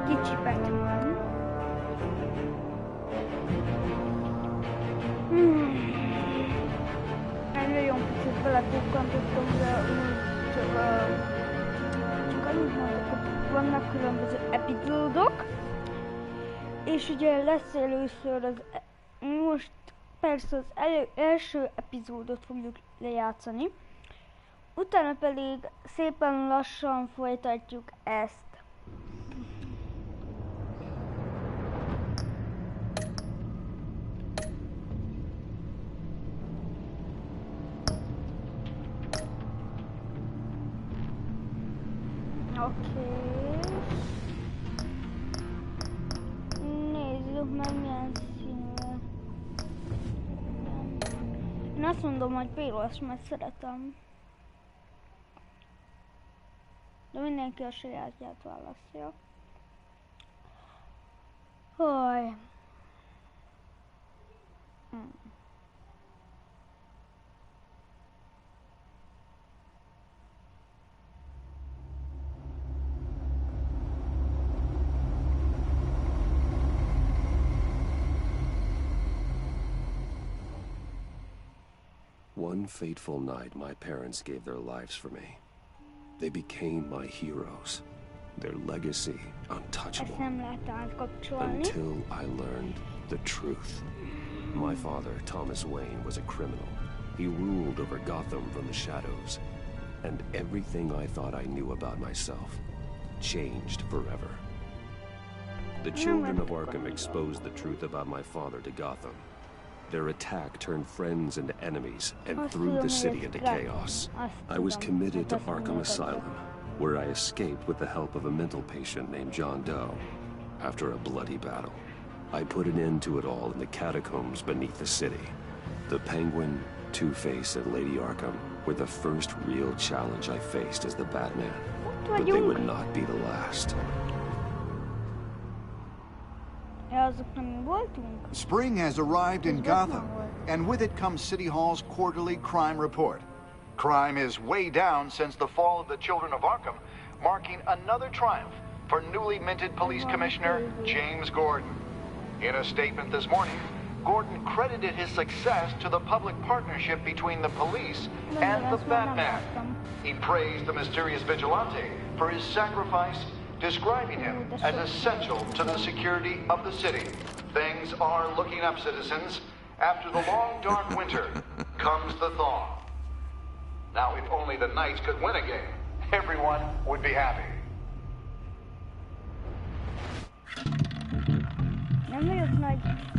Kicsipet van. Egy nagyon picit belepukkantottam, de csak annyit mondok, hogy vannak különböző epizódok, és ugye lesz először most persze az első epizódot fogjuk lejátszani, utána pedig szépen lassan folytatjuk ezt. Oké. Nézzük meg milyen színű. Én azt mondom, hogy piros, mert szeretem. De mindenki a sajátját választja. Haj. One fateful night, my parents gave their lives for me. They became my heroes. Their legacy untouchable. Until I learned the truth. My father, Thomas Wayne, was a criminal. He ruled over Gotham from the shadows. And everything I thought I knew about myself changed forever. The children of Arkham exposed the truth about my father to Gotham. Their attack turned friends into enemies and threw the city into chaos. I was committed to Arkham Asylum, where I escaped with the help of a mental patient named John Doe. After a bloody battle, I put an end to it all in the catacombs beneath the city. The Penguin, Two-Face, and Lady Arkham were the first real challenge I faced as the Batman. But they would not be the last. Spring has arrived in Gotham, and with it comes City Hall's quarterly crime report. Crime is way down since the fall of the Children of Arkham, marking another triumph for newly minted Police Commissioner James Gordon. In a statement this morning, Gordon credited his success to the public partnership between the police and the Batman. He praised the mysterious vigilante for his sacrifice, describing him as essential to the security of the city. Things are looking up, citizens. After the long, dark winter comes the thaw. Now, if only the Knights could win a game, everyone would be happy. Nem vagyok nagy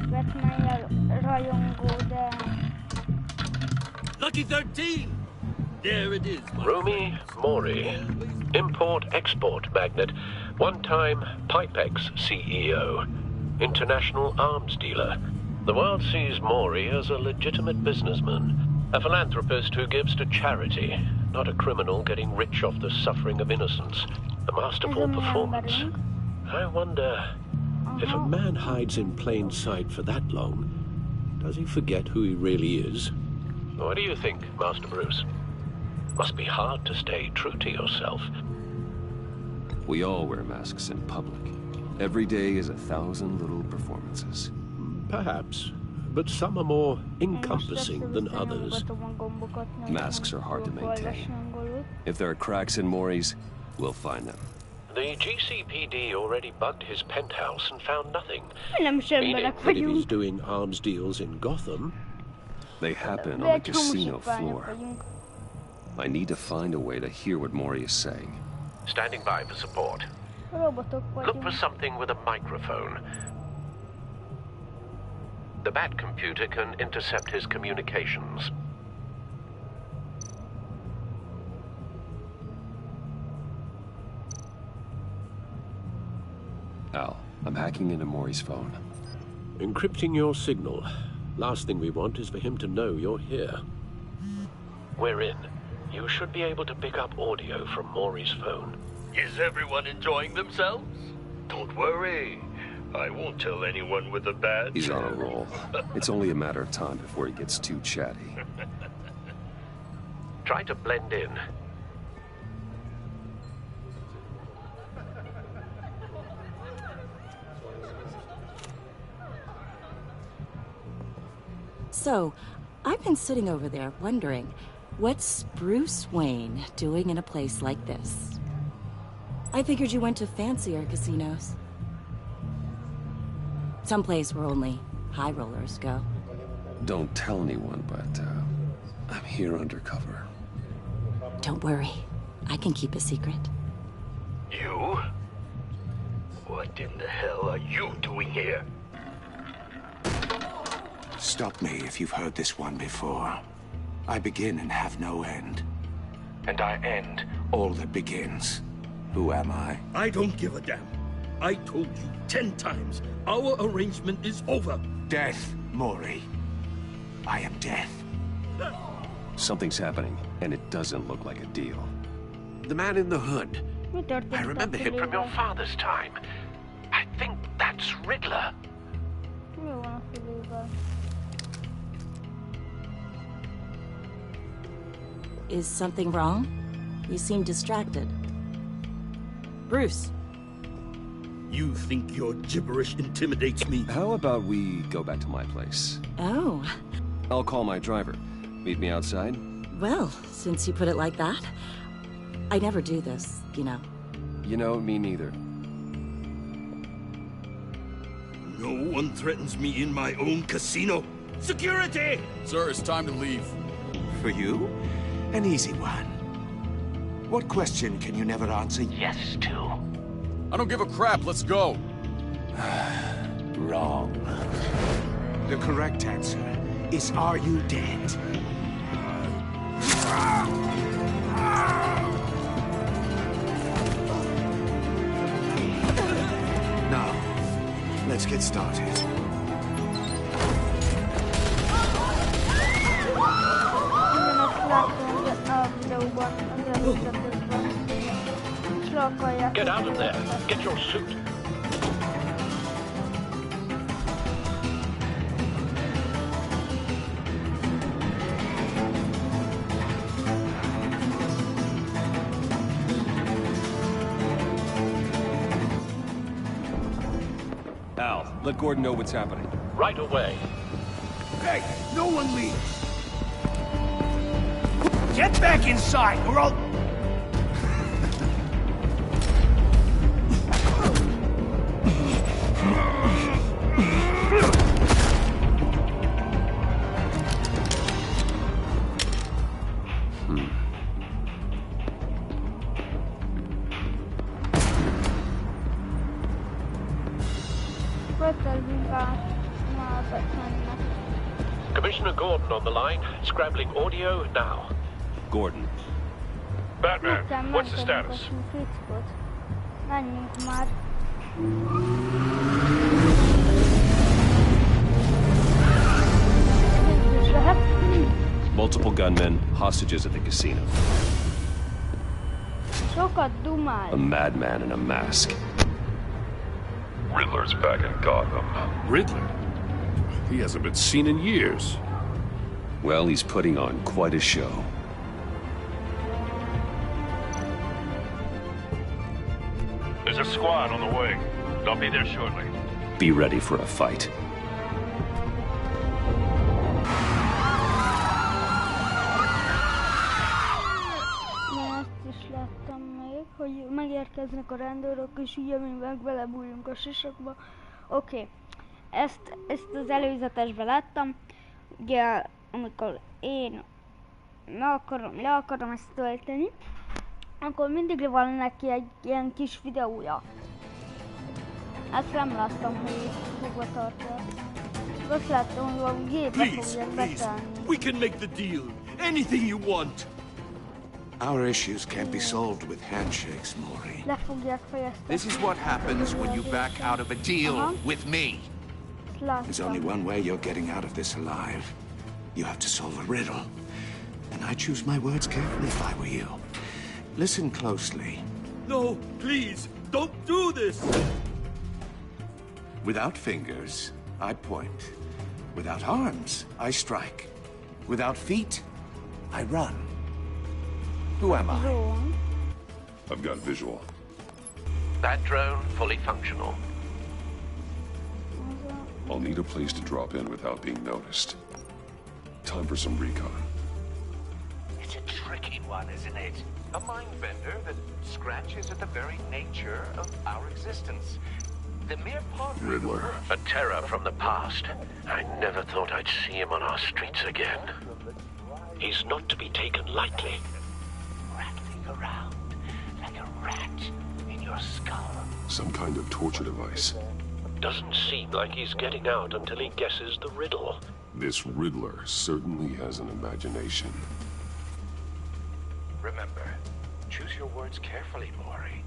Batman rajongó, de... Lucky 13! There it is. Romy Mori, import-export magnate, one-time Pipex CEO, international arms dealer. The world sees Mori as a legitimate businessman, a philanthropist who gives to charity, not a criminal getting rich off the suffering of innocence. A masterful performance. I wonder, if a man hides in plain sight for that long, does he forget who he really is? What do you think, Master Bruce? Must be hard to stay true to yourself. We all wear masks in public. Every day is 1,000 little performances. Perhaps, but some are more encompassing than others. Masks are hard to maintain. If there are cracks in Mori's, we'll find them. The GCPD already bugged his penthouse and found nothing. Nem is Meaning emberek that if he's vagyunk. doing arms deals in Gotham, They happen De on egy the csomó casino siklányok floor. vagyunk. I need to find a way to hear what Mori is saying. standing by for support. Robotok Look vagyunk. for something with a microphone. The Bat computer can intercept his communications. Al, I'm hacking into Mori's phone. Encrypting your signal. Last thing we want is for him to know you're here. We're in. You should be able to pick up audio from Maury's phone. Is everyone enjoying themselves? Don't worry. I won't tell anyone with a badge. He's on a roll. It's only a matter of time before he gets too chatty. Try to blend in. So, I've been sitting over there wondering, what's Bruce Wayne doing in a place like this? I figured you went to fancier casinos. Someplace where only high rollers go. Don't tell anyone, but I'm here undercover. Don't worry. I can keep a secret. You? What in the hell are you doing here? Stop me if you've heard this one before. I begin and have no end. And I end all that begins. Who am I? I don't give a damn. I told you 10 times. Our arrangement is over. Death, Maury. I am death. Something's happening, and it doesn't look like a deal. The man in the hood. I remember him from your father's time. I think that's Riddler. Is something wrong? You seem distracted. Bruce. You think your gibberish intimidates me? How about we go back to my place? Oh. I'll call my driver. Meet me outside? Well, since you put it like that, I never do this, you know. You know, me neither. No one threatens me in my own casino. Security! Sir, it's time to leave. For you? An easy one. What question can you never answer yes to? I don't give a crap, let's go. Wrong. The correct answer is, are you dead? Now, let's get started. Get out of there. Get your suit. Al, let Gordon know what's happening. Right away. Hey, no one leaves. Get back inside, or I'll... Commissioner Gordon on the line. Scrambling audio now. Gordon. Batman, what's the status? Menjünk már. Multiple gunmen, hostages at the casino. Sokat dumál. A madman in a mask. Riddler's back in Gotham. Riddler? He hasn't been seen in years. Well, he's putting on quite a show. There's a squad on the way. They'll be there shortly. Be ready for a fight. Ezt is láttam még, hogy megérkeznek a rendőrök, és ugye mi meg belebújjunk a sisakba. Oké. Ezt az előzetesben láttam. Ugye, amikor én le akarom ezt tölteni, akkor mindig van neki egy ilyen kis videója. Ezt nem láttam, hogy fogva tartja. Azt láttam, hogy a gépbe fogják betelni. We can make the deal. Anything you want. Our issues can't be solved with handshakes, Maury. Le fogják fejeztetni. This is what happens when you back out of a deal with me. There's only one way you're getting out of this alive. You have to solve a riddle. And I choose my words carefully if I were you. Listen closely. No, please, don't do this. Without fingers, I point. Without arms, I strike. Without feet, I run. Who am I? I've got visual. That drone fully functional. I'll need a place to drop in without being noticed. Time for some recon. It's a tricky one, isn't it? A mind bender that scratches at the very nature of our existence. The mere Riddler. A terror from the past. I never thought I'd see him on our streets again. He's not to be taken lightly. Rattling around like a rat in your skull. Some kind of torture device. Doesn't seem like he's getting out until he guesses the riddle. This Riddler certainly has an imagination. Remember, choose your words carefully, Maury.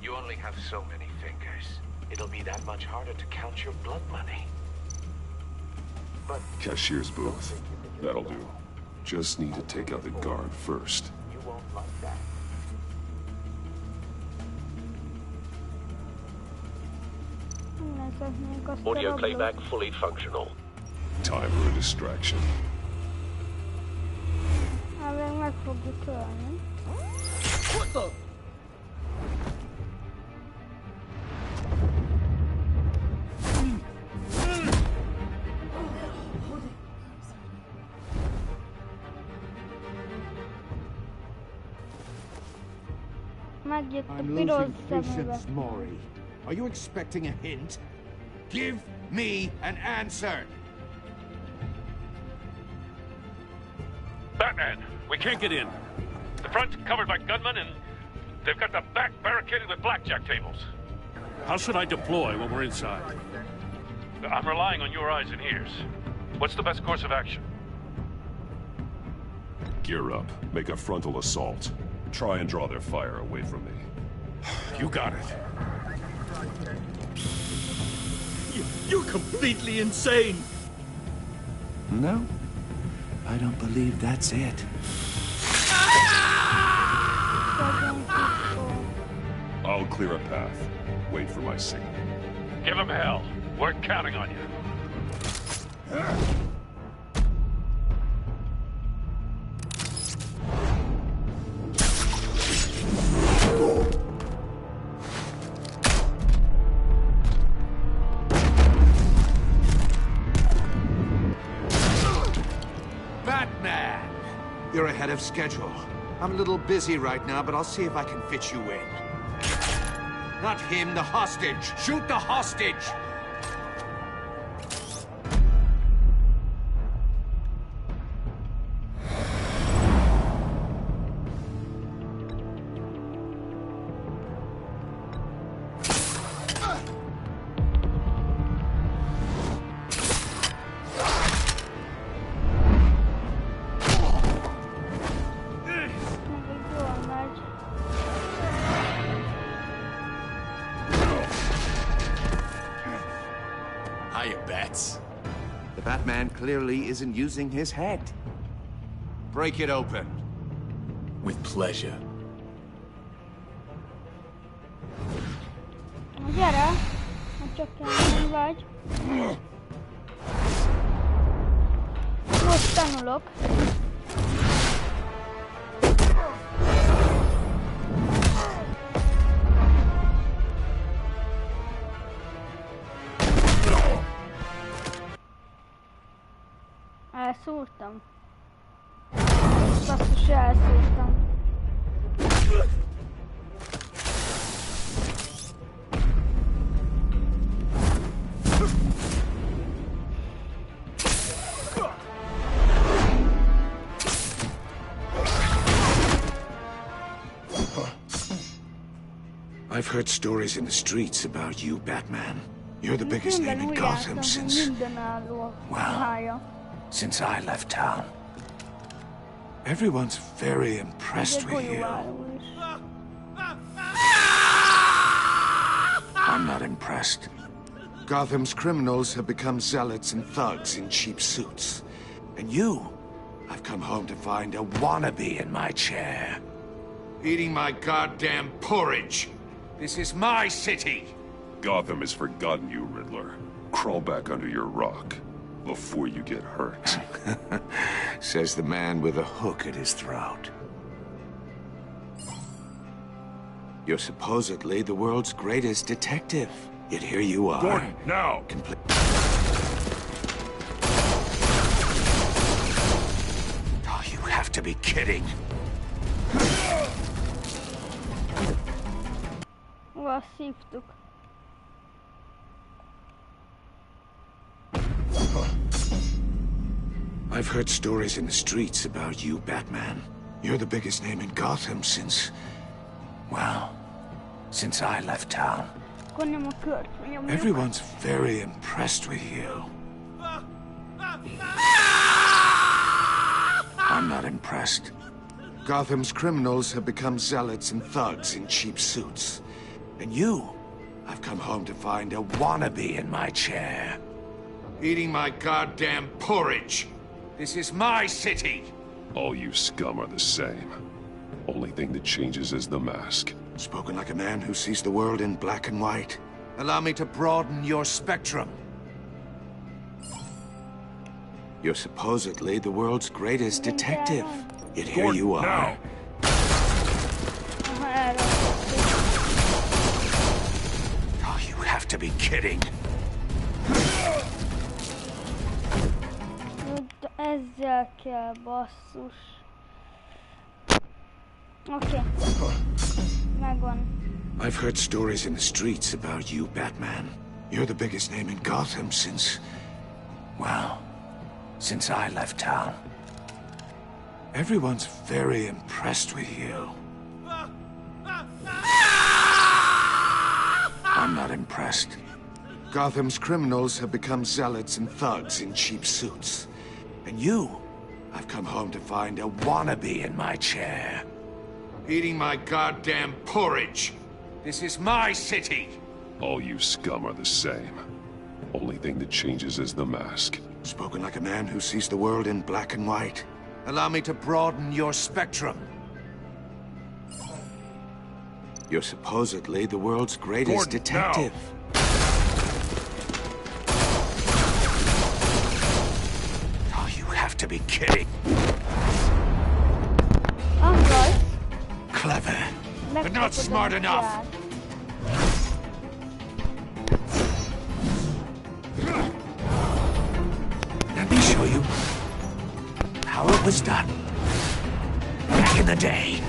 You only have so many fingers. It'll be that much harder to count your blood money. But Cashier's booth. That'll do. Just need to take out the guard first. you won't like that. Audio playback fully functional. Time for a distraction. Meg fogjuk ölni. Megjött a I'm piros losing szemüveg. patience, Maury. Are you expecting a hint? Give me an answer! Batman, we can't get in. The front's covered by gunmen, and they've got the back barricaded with blackjack tables. How should I deploy when we're inside? I'm relying on your eyes and ears. What's the best course of action? Gear up. Make a frontal assault. Try and draw their fire away from me. You got it. You're completely insane! No, I don't believe that's it. I'll clear a path. Wait for my signal. Give him hell. We're counting on you. Batman! You're ahead of schedule. I'm a little busy right now, but I'll see if I can fit you in. Not him, the hostage! Shoot the hostage! Hiya, Bats. The Batman clearly isn't using his head. Break it open. With pleasure. Gyere! Ha csak kemény vagy. Most tanulok. Elszúrtam. Basszus, elszúrtam. I've heard stories in the streets about you, Batman. You're the biggest name in Gotham since... well, since I left town. Everyone's very impressed with you. I'm not impressed. Gotham's criminals have become zealots and thugs in cheap suits. And you, I've come home to find a wannabe in my chair. Eating my goddamn porridge. This is my city. Gotham has forgotten you, Riddler. Crawl back under your rock before you get hurt. Says the man with a hook at his throat. You're supposedly the world's greatest detective. Yet here you are. Gordon, now! to be kidding. Azt hívtuk. I've heard stories in the streets about you, Batman. You're the biggest name in Gotham since... well, since I left town. Everyone's very impressed with you. I'm not impressed. Gotham's criminals have become zealots and thugs in cheap suits. And you, I've come home to find a wannabe in my chair. Eating my goddamn porridge. This is my city. All you scum are the same. Only thing that changes is the mask. Spoken like a man who sees the world in black and white. Allow me to broaden your spectrum. You're supposedly the world's greatest detective. Yet here you are. Oh, you have to be kidding. Ezzel kell, basszus. Oké. Megvan. I've heard stories in the streets about you, Batman. You're the biggest name in Gotham since... well, since I left town. Everyone's very impressed with you. I'm not impressed. Gotham's criminals have become zealots and thugs in cheap suits. And you, I've come home to find a wannabe in my chair. Eating my goddamn porridge. This is my city. All you scum are the same. Only thing that changes is the mask. Spoken like a man who sees the world in black and white. Allow me to broaden your spectrum. You're supposedly the world's greatest detective. Oh, you have to be kidding. Alright. Clever, but not smart enough. Let me show you how it was done back in the day.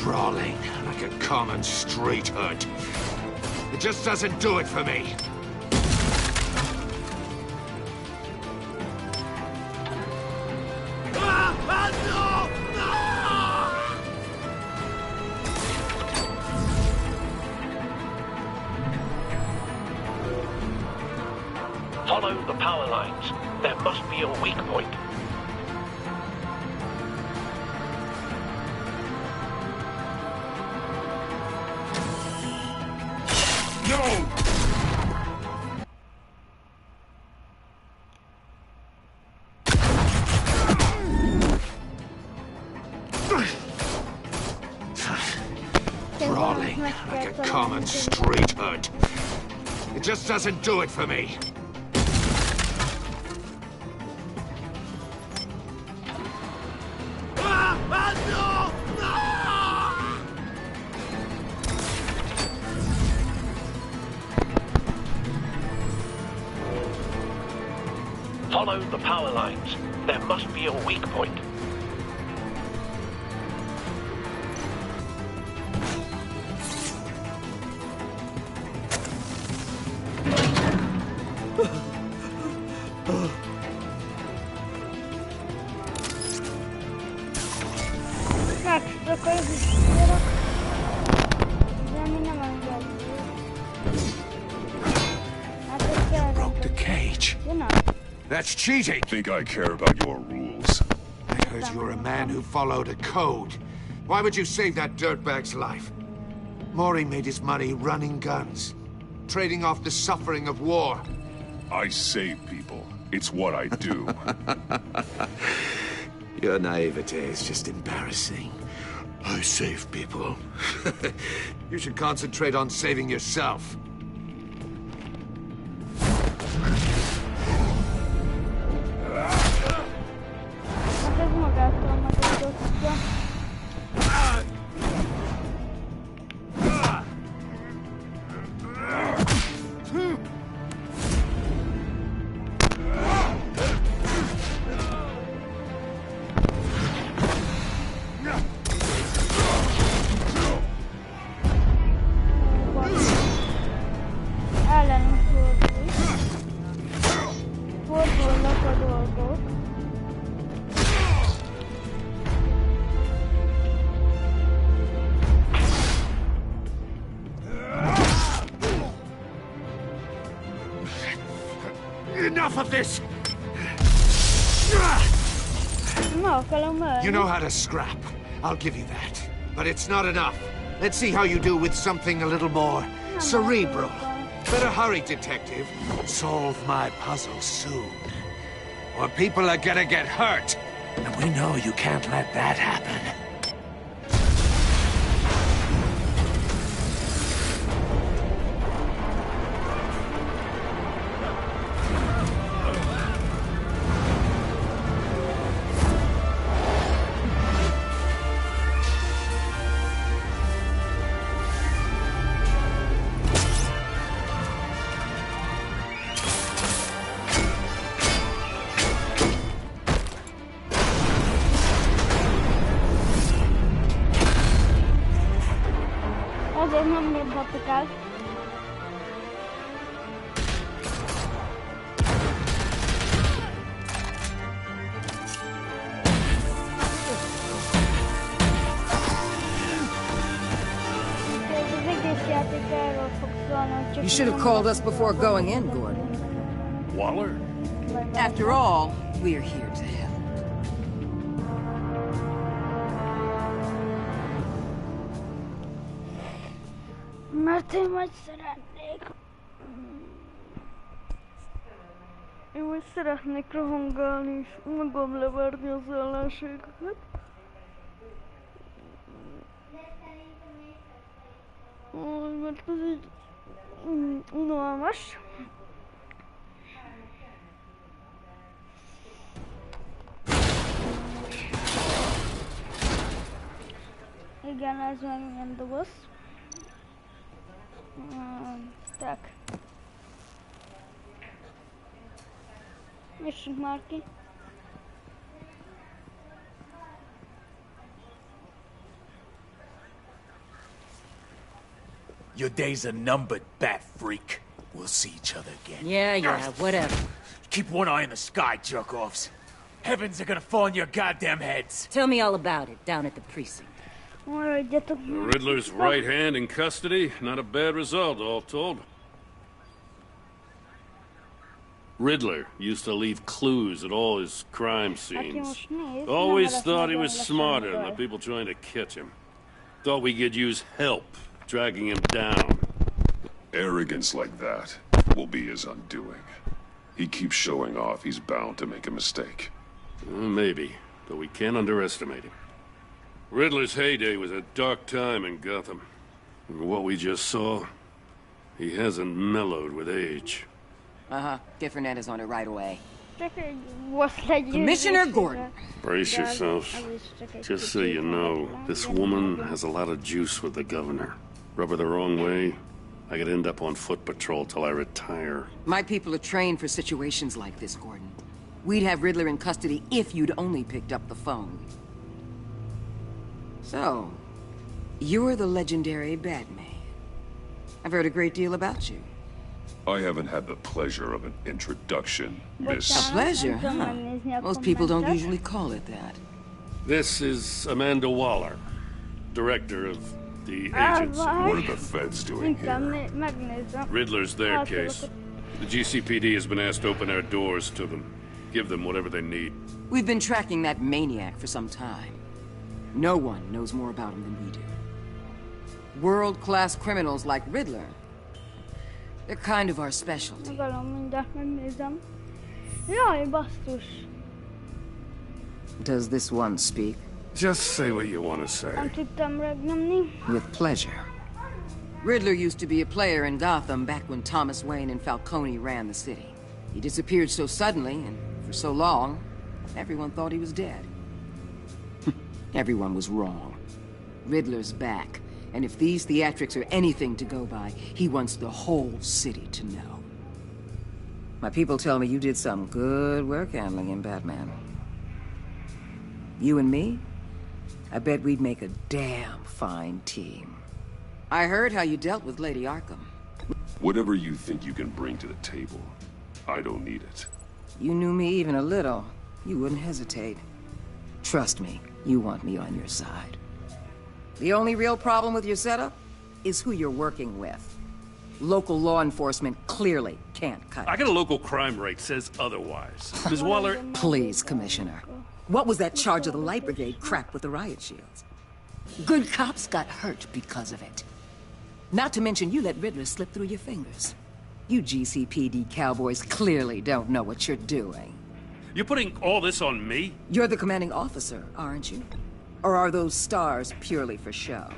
Brawling like a common street hood. It just doesn't do it for me. Follow the power lines. There must be a weak point. No! Brawling like a common street hood. It just doesn't do it for me. Follow the power lines. There must be a weak point. Tak, do kolegi zbierak. Zamieniam Broke the cage. That's cheating! Think I care about your rules? I heard you're a man who followed a code. Why would you save that dirtbag's life? Mori made his money running guns, trading off the suffering of war. I save people. It's what I do. Your naivete is just embarrassing. I save people. You should concentrate on saving yourself. Ez magától megoldotja. Ellenünk fordul. Fordulnak a dolgok. Enough of this! Na, akarom ölni. You know how to scrap. I'll give you that. But it's not enough. Let's see how you do with something a little more cerebral. Better hurry, detective. Solve my puzzle soon. Or people are gonna get hurt. And we know you can't let that happen. Azért nem dobhatok el. Az egész játék erről fog szólni, hogy csak... You should have called us before going in, Gordon. Waller? After all, we're here to help. Mert én majd szeretnék... Én majd szeretnék rohangálni és magam leverni az ellenségeket. Mert ez így... unalmas. Igen, ez meg milyen doboz. Tak. Nyissunk már ki. Your days are numbered, bat freak. We'll see each other again. Yeah, whatever. Keep one eye in the sky, jerk-offs. Heavens are gonna fall on your goddamn heads. Tell me all about it down at the precinct. The Riddler's right hand in custody. Not a bad result, all told. Riddler used to leave clues at all his crime scenes. Always thought he was smarter than the people trying to catch him. Thought we could use help dragging him down. Arrogance like that will be his undoing. He keeps showing off, he's bound to make a mistake. Maybe, but we can't underestimate him. Riddler's heyday was a dark time in Gotham. And what we just saw, he hasn't mellowed with age. Get Fernandez on it right away. Commissioner Gordon. Brace yourselves. Just so you know, this woman has a lot of juice with the governor. Rub her the wrong way, I could end up on foot patrol till I retire. My people are trained for situations like this, Gordon. We'd have Riddler in custody if you'd only picked up the phone. So, you're the legendary Batman. I've heard a great deal about you. I haven't had the pleasure of an introduction, Miss... A pleasure, huh? Most people don't usually call it that. This is Amanda Waller, director of the agency. What are the feds doing here? Riddler's their case. The GCPD has been asked to open our doors to them. Give them whatever they need. We've been tracking that maniac for some time. No one knows more about him than we do. World-class criminals like Riddler. They're kind of our specialty. Does this one speak? Just say what you want to say. Nem tudtam megnyomni. With pleasure. Riddler used to be a player in Gotham back when Thomas Wayne and Falcone ran the city. He disappeared so suddenly and for so long, everyone thought he was dead. Everyone was wrong. Riddler's back, and if these theatrics are anything to go by, he wants the whole city to know. My people tell me you did some good work handling him, Batman. You and me? I bet we'd make a damn fine team. I heard how you dealt with Lady Arkham. Whatever you think you can bring to the table, I don't need it. You knew me even a little, you wouldn't hesitate. Trust me, you want me on your side. The only real problem with your setup is who you're working with. Local law enforcement clearly can't cut it. I got a local crime rate says otherwise. Ms. Waller... Please, Commissioner. What was that charge of the Light Brigade cracked with the riot shields? Good cops got hurt because of it. Not to mention you let Riddler slip through your fingers. You GCPD cowboys clearly don't know what you're doing. You're putting all this on me? You're the commanding officer, aren't you? Or are those stars purely for show?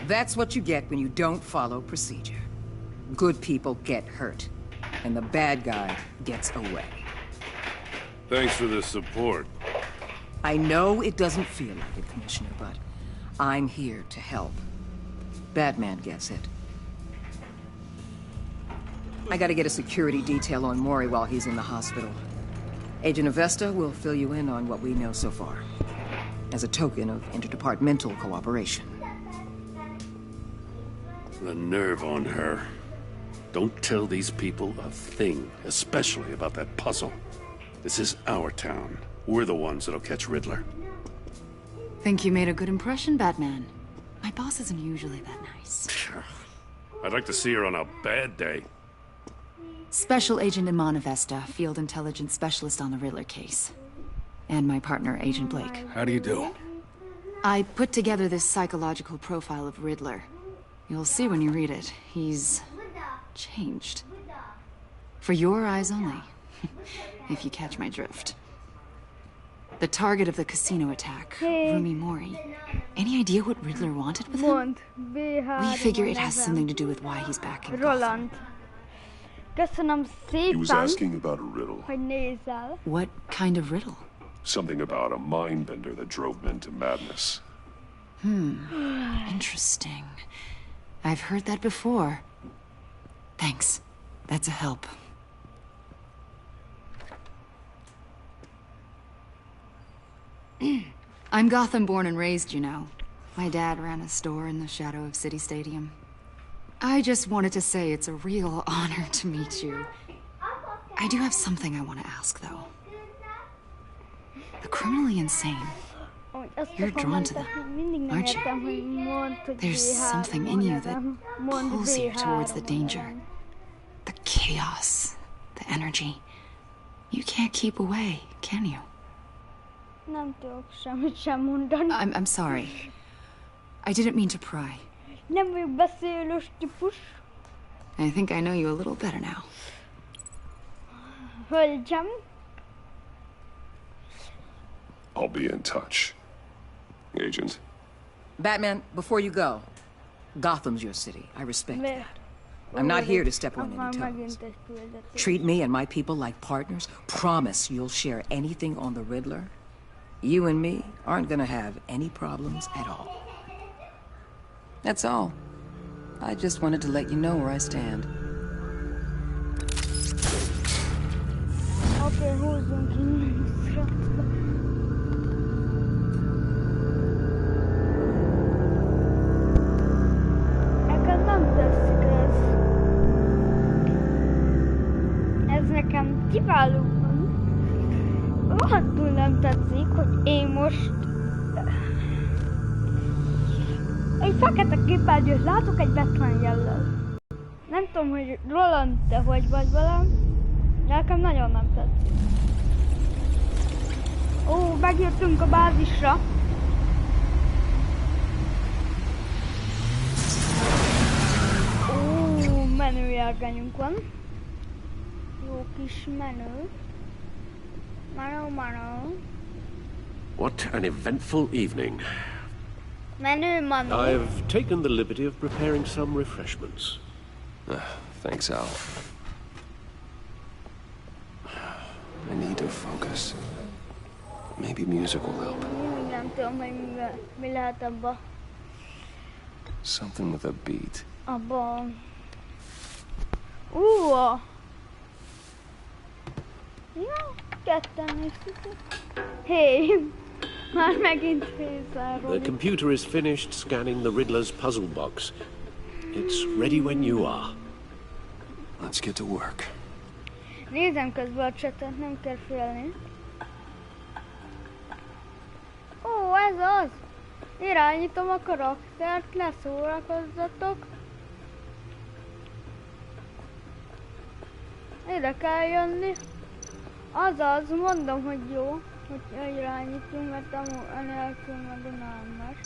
That's what you get when you don't follow procedure. Good people get hurt, and the bad guy gets away. Thanks for the support. I know it doesn't feel like it, Commissioner, but I'm here to help. Batman gets it. I gotta get a security detail on Mori while he's in the hospital. Agent Avesta will fill you in on what we know so far, as a token of interdepartmental cooperation. The nerve on her. Don't tell these people a thing, especially about that puzzle. This is our town. We're the ones that'll catch Riddler. Think you made a good impression, Batman? My boss isn't usually that nice. I'd like to see her on a bad day. Special Agent Iman Avesta, Field Intelligence Specialist on the Riddler case. And my partner, Agent Blake. How do you do? I put together this psychological profile of Riddler. You'll see when you read it. He's changed. For your eyes only, if you catch my drift. The target of the casino attack, Rumi Mori. Any idea what Riddler wanted with him? We figure it has something to do with why he's back in Gotham. Köszönöm szépen, He was asking about a riddle. hogy nézel. What kind of riddle? Something about a mindbender that drove men to madness. Interesting. I've heard that before. Thanks. That's a help. I'm Gotham born and raised, you know. My dad ran a store in the shadow of City Stadium. I just wanted to say it's a real honor to meet you. I do have something I want to ask, though. The criminally insane. You're drawn to them, aren't you? There's something in you that pulls you towards the danger. The chaos, the energy. You can't keep away, can you? I'm sorry. I didn't mean to pry. I think I know you a little better now. I'll be in touch. Agent. Batman, before you go, Gotham's your city. I respect that. I'm not here to step on any toes. Treat me and my people like partners. Promise you'll share anything on the Riddler. You and me aren't gonna have any problems at all. That's all. I just wanted to let you know where I stand. Okay, húzzunk innen srácba. Nekem nem tetszik ez. Ez nekem kiválóan. Rohadtul nem tetszik, hogy én most egy fekete képernyőt látok egy Batman jellel. Nem tudom, hogy Roland, te hogy vagy velem, de nekem nagyon nem tetszik. Ó, megjöttünk a bázisra. Ó, menőjárgányunk van. Jó kis menő. Manó. What an eventful evening. Menő manó. I've taken the liberty of preparing some refreshments. Thanks, Al. I need to focus. Maybe music will help. Nem tudom, hogy mi lehet abba. Something with a beat. Abba. Ja, ketten néztük. Hey, már megint fészárol. The computer is finished scanning the Riddler's puzzle box. It's ready when you are. Let's get to work. Nézem közben a chatet, nem kell félni. Ó, ez az! Irányítom a karaktert, leszórakozzatok. Ide kell jönni. Azaz, mondom, hogy jó, hogy irányítunk, mert anélkül meg nem más.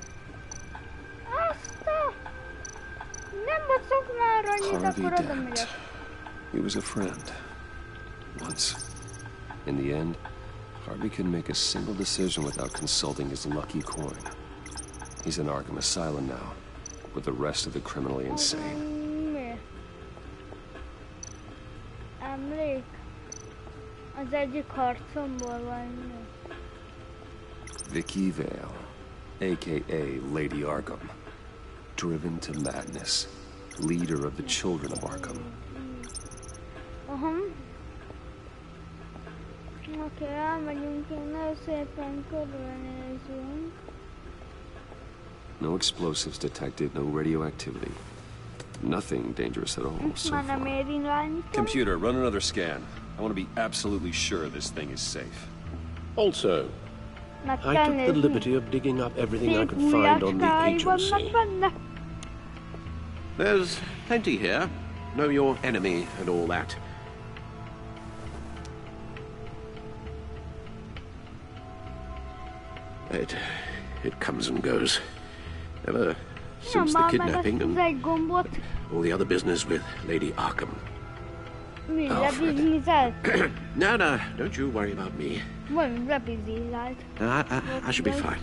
Aztán! Nem baszok már annyit, akkor oda megyek. He was a friend. Once. In the end, Harvey couldn't make a single decision without consulting his lucky coin. He's in Arkham Asylum now, with the rest of the criminally insane. Mi? Emlék? Az egyik harcomból vagy mi? Vicky Vale, a.k.a. Lady Arkham. Driven to madness. Leader of the children of Arkham. Oké, elmegyünk innen, szépen körülnézünk. No explosives detected, no radioactivity. Nothing dangerous at all so far. Computer, run another scan. I want to be absolutely sure this thing is safe. Also, I took the liberty of digging up everything I could find on the agency. There's plenty here. Know your enemy and all that. It comes and goes. Ever since the kidnapping and all the other business with Lady Arkham. Alfred. No, don't you worry about me. I should be fine.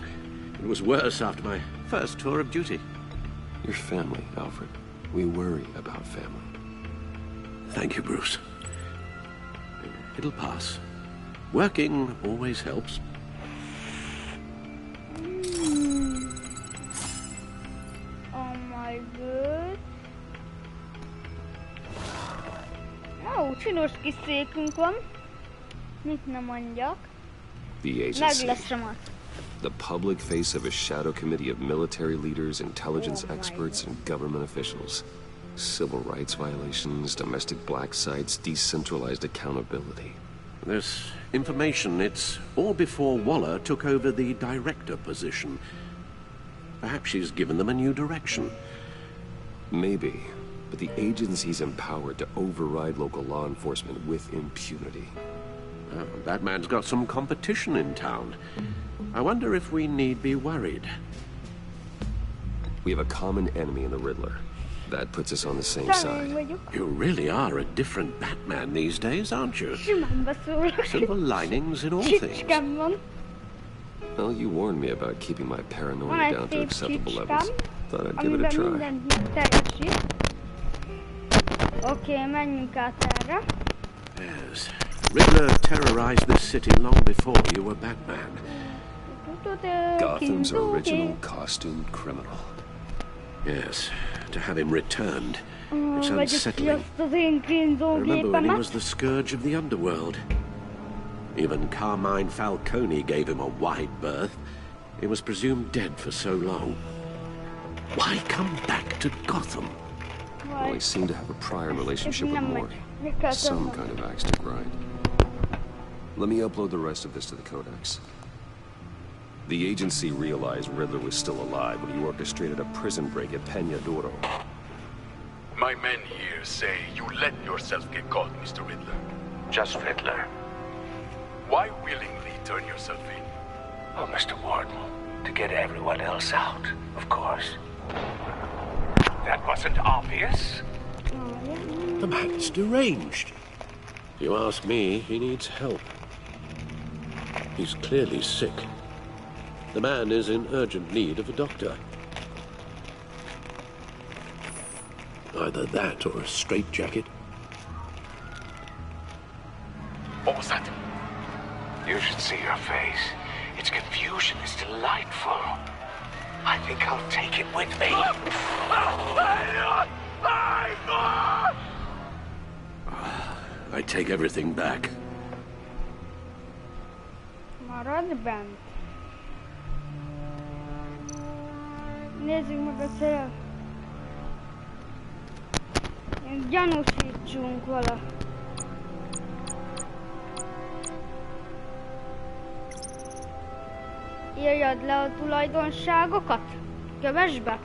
It was worse after my first tour of duty. Your family, Alfred. We worry about family. Thank you, Bruce. It'll pass. Working always helps. Oh my god. Ó, csinos kis székünk van. Mit nem mondjak. The agency. The public face of a shadow committee of military leaders, intelligence experts, and government officials. Civil rights violations, domestic black sites, decentralized accountability. This information, it's all before Waller took over the director position. Perhaps she's given them a new direction. Maybe, but the agency's empowered to override local law enforcement with impunity. Batman's got some competition in town. I wonder if we need be worried. We have a common enemy in the Riddler. That puts us on the same side. You really are a different Batman these days, aren't you? Silver linings in all things. Well, you warned me about keeping my paranoia down to acceptable levels. Thought I'd give it a try. Okay, menjünk át erre. Yes. Riddler terrorized this city long before you were Batman. Gotham's original costumed criminal. Yes, to have him returned. It's unsettling. I remember when he was the scourge of the underworld. Even Carmine Falcone gave him a wide berth. He was presumed dead for so long. Why come back to Gotham? Well, he seemed to have a prior relationship with Mort. Some kind of axe to grind. Let me upload the rest of this to the Codex. The agency realized Riddler was still alive when he orchestrated a prison break at Peña Duro. My men here say you let yourself get caught, Mr. Riddler. Just Riddler. Why willingly turn yourself in? Oh, Mr. Warden, to get everyone else out, of course. That wasn't obvious. The man's deranged. If you ask me, he needs help. He's clearly sick. The man is in urgent need of a doctor. Either that or a straitjacket. What was that? You should see her face. Its confusion is delightful. I think I'll take it with me. I take everything back. Maradj bent. Nézzük meg a cél. Gyanúsítsunk vala. Írjad le a tulajdonságokat. Kövess be.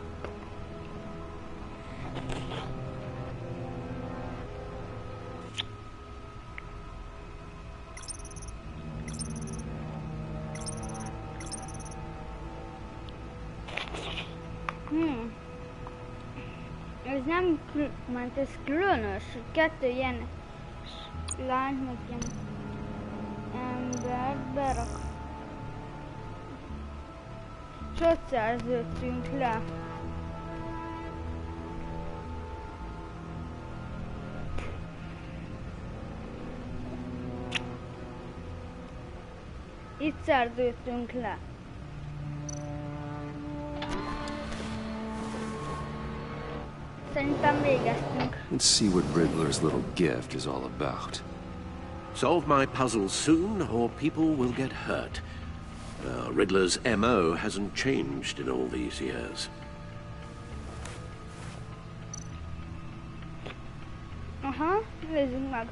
Ez nem, mert ez különös, hogy 2 ilyen lányt, meg ilyen embert berak. És ott szerződtünk le. Itt szerződtünk le. Szerintem végeztünk. Let's see what Riddler's little gift is all about. Solve my puzzle soon, or people will get hurt. Riddler's MO hasn't changed in all these years. Aha, nézzük meg.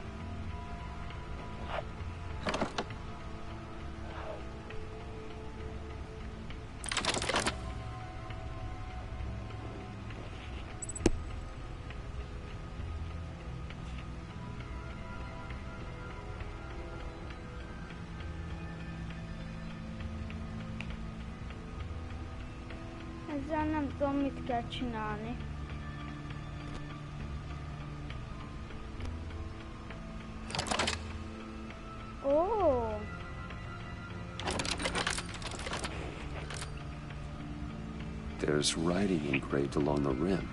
Ezzel nem tudom, mit kell csinálni. Oh. There's writing engraved along the rim.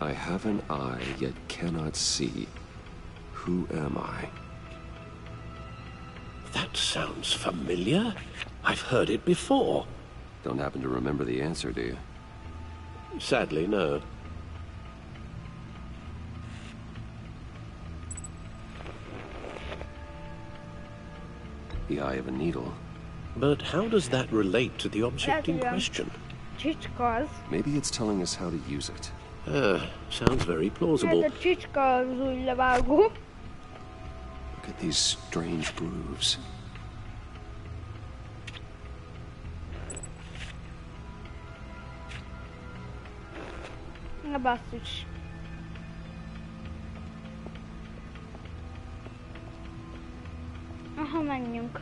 I have an eye, yet cannot see. Who am I? That sounds familiar. I've heard it before. Don't happen to remember the answer, do you? Sadly, no. The eye of a needle. But how does that relate to the object in question? Maybe it's telling us how to use it. Sounds very plausible. Look at these strange grooves. Na basszus. Aha, menjünk.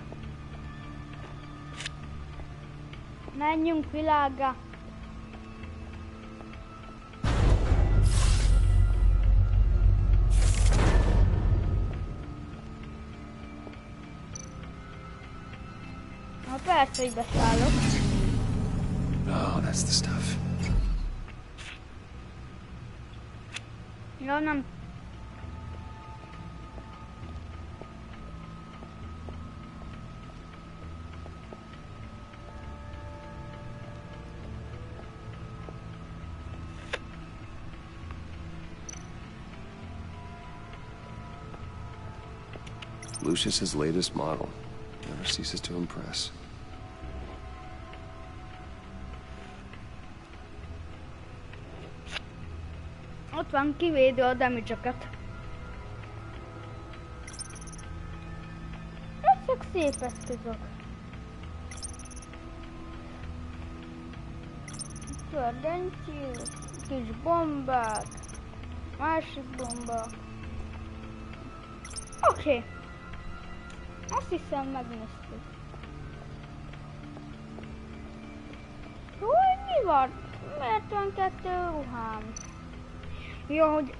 Menjünk világa. Na persze, hogy beszállok. Oh, that's the stuff. Ja, nem. Lucius's latest model. Never ceases to impress. Ott van, kivédő a damage-öket. Ezek szép eszközök. Tördentyű, kis bombák, másik bomba. Oké. Azt hiszem megnéztük. Hogy mi van? Miért van 2 ruhám? Jó, hogy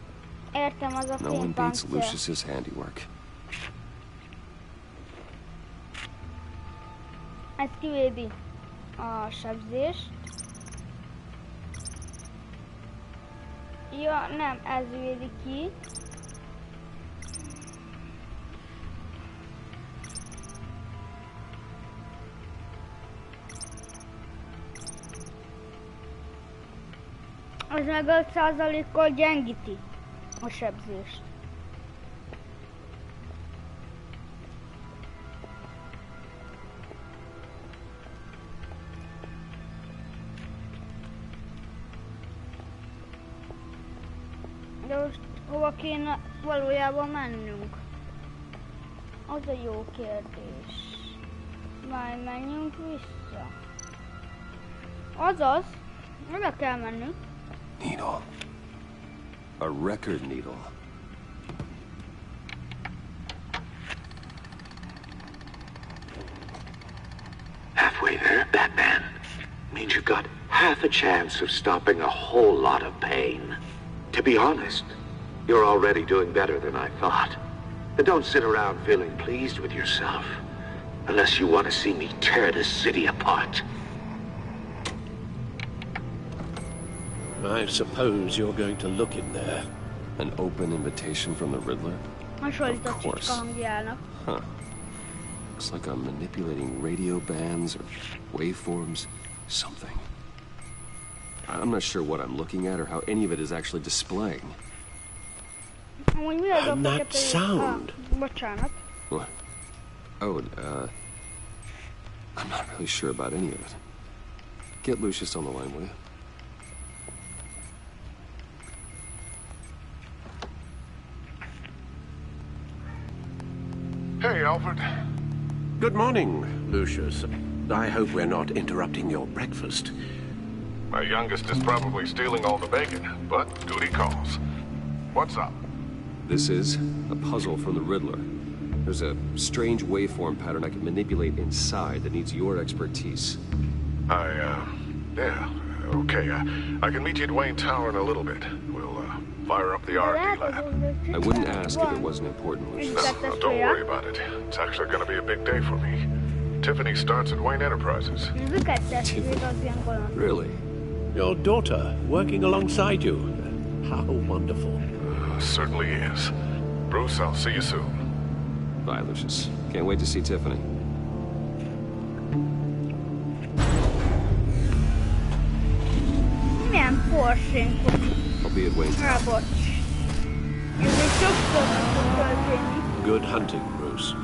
értem, az a No one beats fénypáncél. Lucius's handiwork. Ez kivédi. a sebzést. Ja, nem, ez védi ki. Ez meg 5%-kal gyengíti a sebzést. De most hova kéne valójában mennünk? Az a jó kérdés. Majd menjünk vissza. Azaz, oda kell mennünk. Needle. A record needle. Halfway there, Batman. Means you've got half a chance of stopping a whole lot of pain. To be honest, you're already doing better than I thought. But don't sit around feeling pleased with yourself. Unless you want to see me tear this city apart. I suppose you're going to look in there. An open invitation from the Riddler? Of course. Huh. Looks like I'm manipulating radio bands or waveforms. Something. I'm not sure what I'm looking at or how any of it is actually displaying. And that sound. What? Oh, I'm not really sure about any of it. Get Lucius on the line, will you? Hey, Alfred. Good morning, Lucius. I hope we're not interrupting your breakfast. My youngest is probably stealing all the bacon, but duty calls. What's up? This is a puzzle from the Riddler. There's a strange waveform pattern I can manipulate inside that needs your expertise. Yeah, okay. I can meet you at Wayne Tower in a little bit. We'll, fire up the R&D lab. I wouldn't ask if it wasn't important, Lucius. No, don't worry about it. It's actually gonna be a big day for me. Tiffany starts at Wayne Enterprises. Tiffany? Really? Your daughter, working alongside you. How wonderful. Certainly is. Bruce, I'll see you soon. Bye, Lucius. Can't wait to see Tiffany. Milyen porsénk van? I'll be at Wayne Tower. Ez egy sokszor fog történni. Good hunting, Bruce.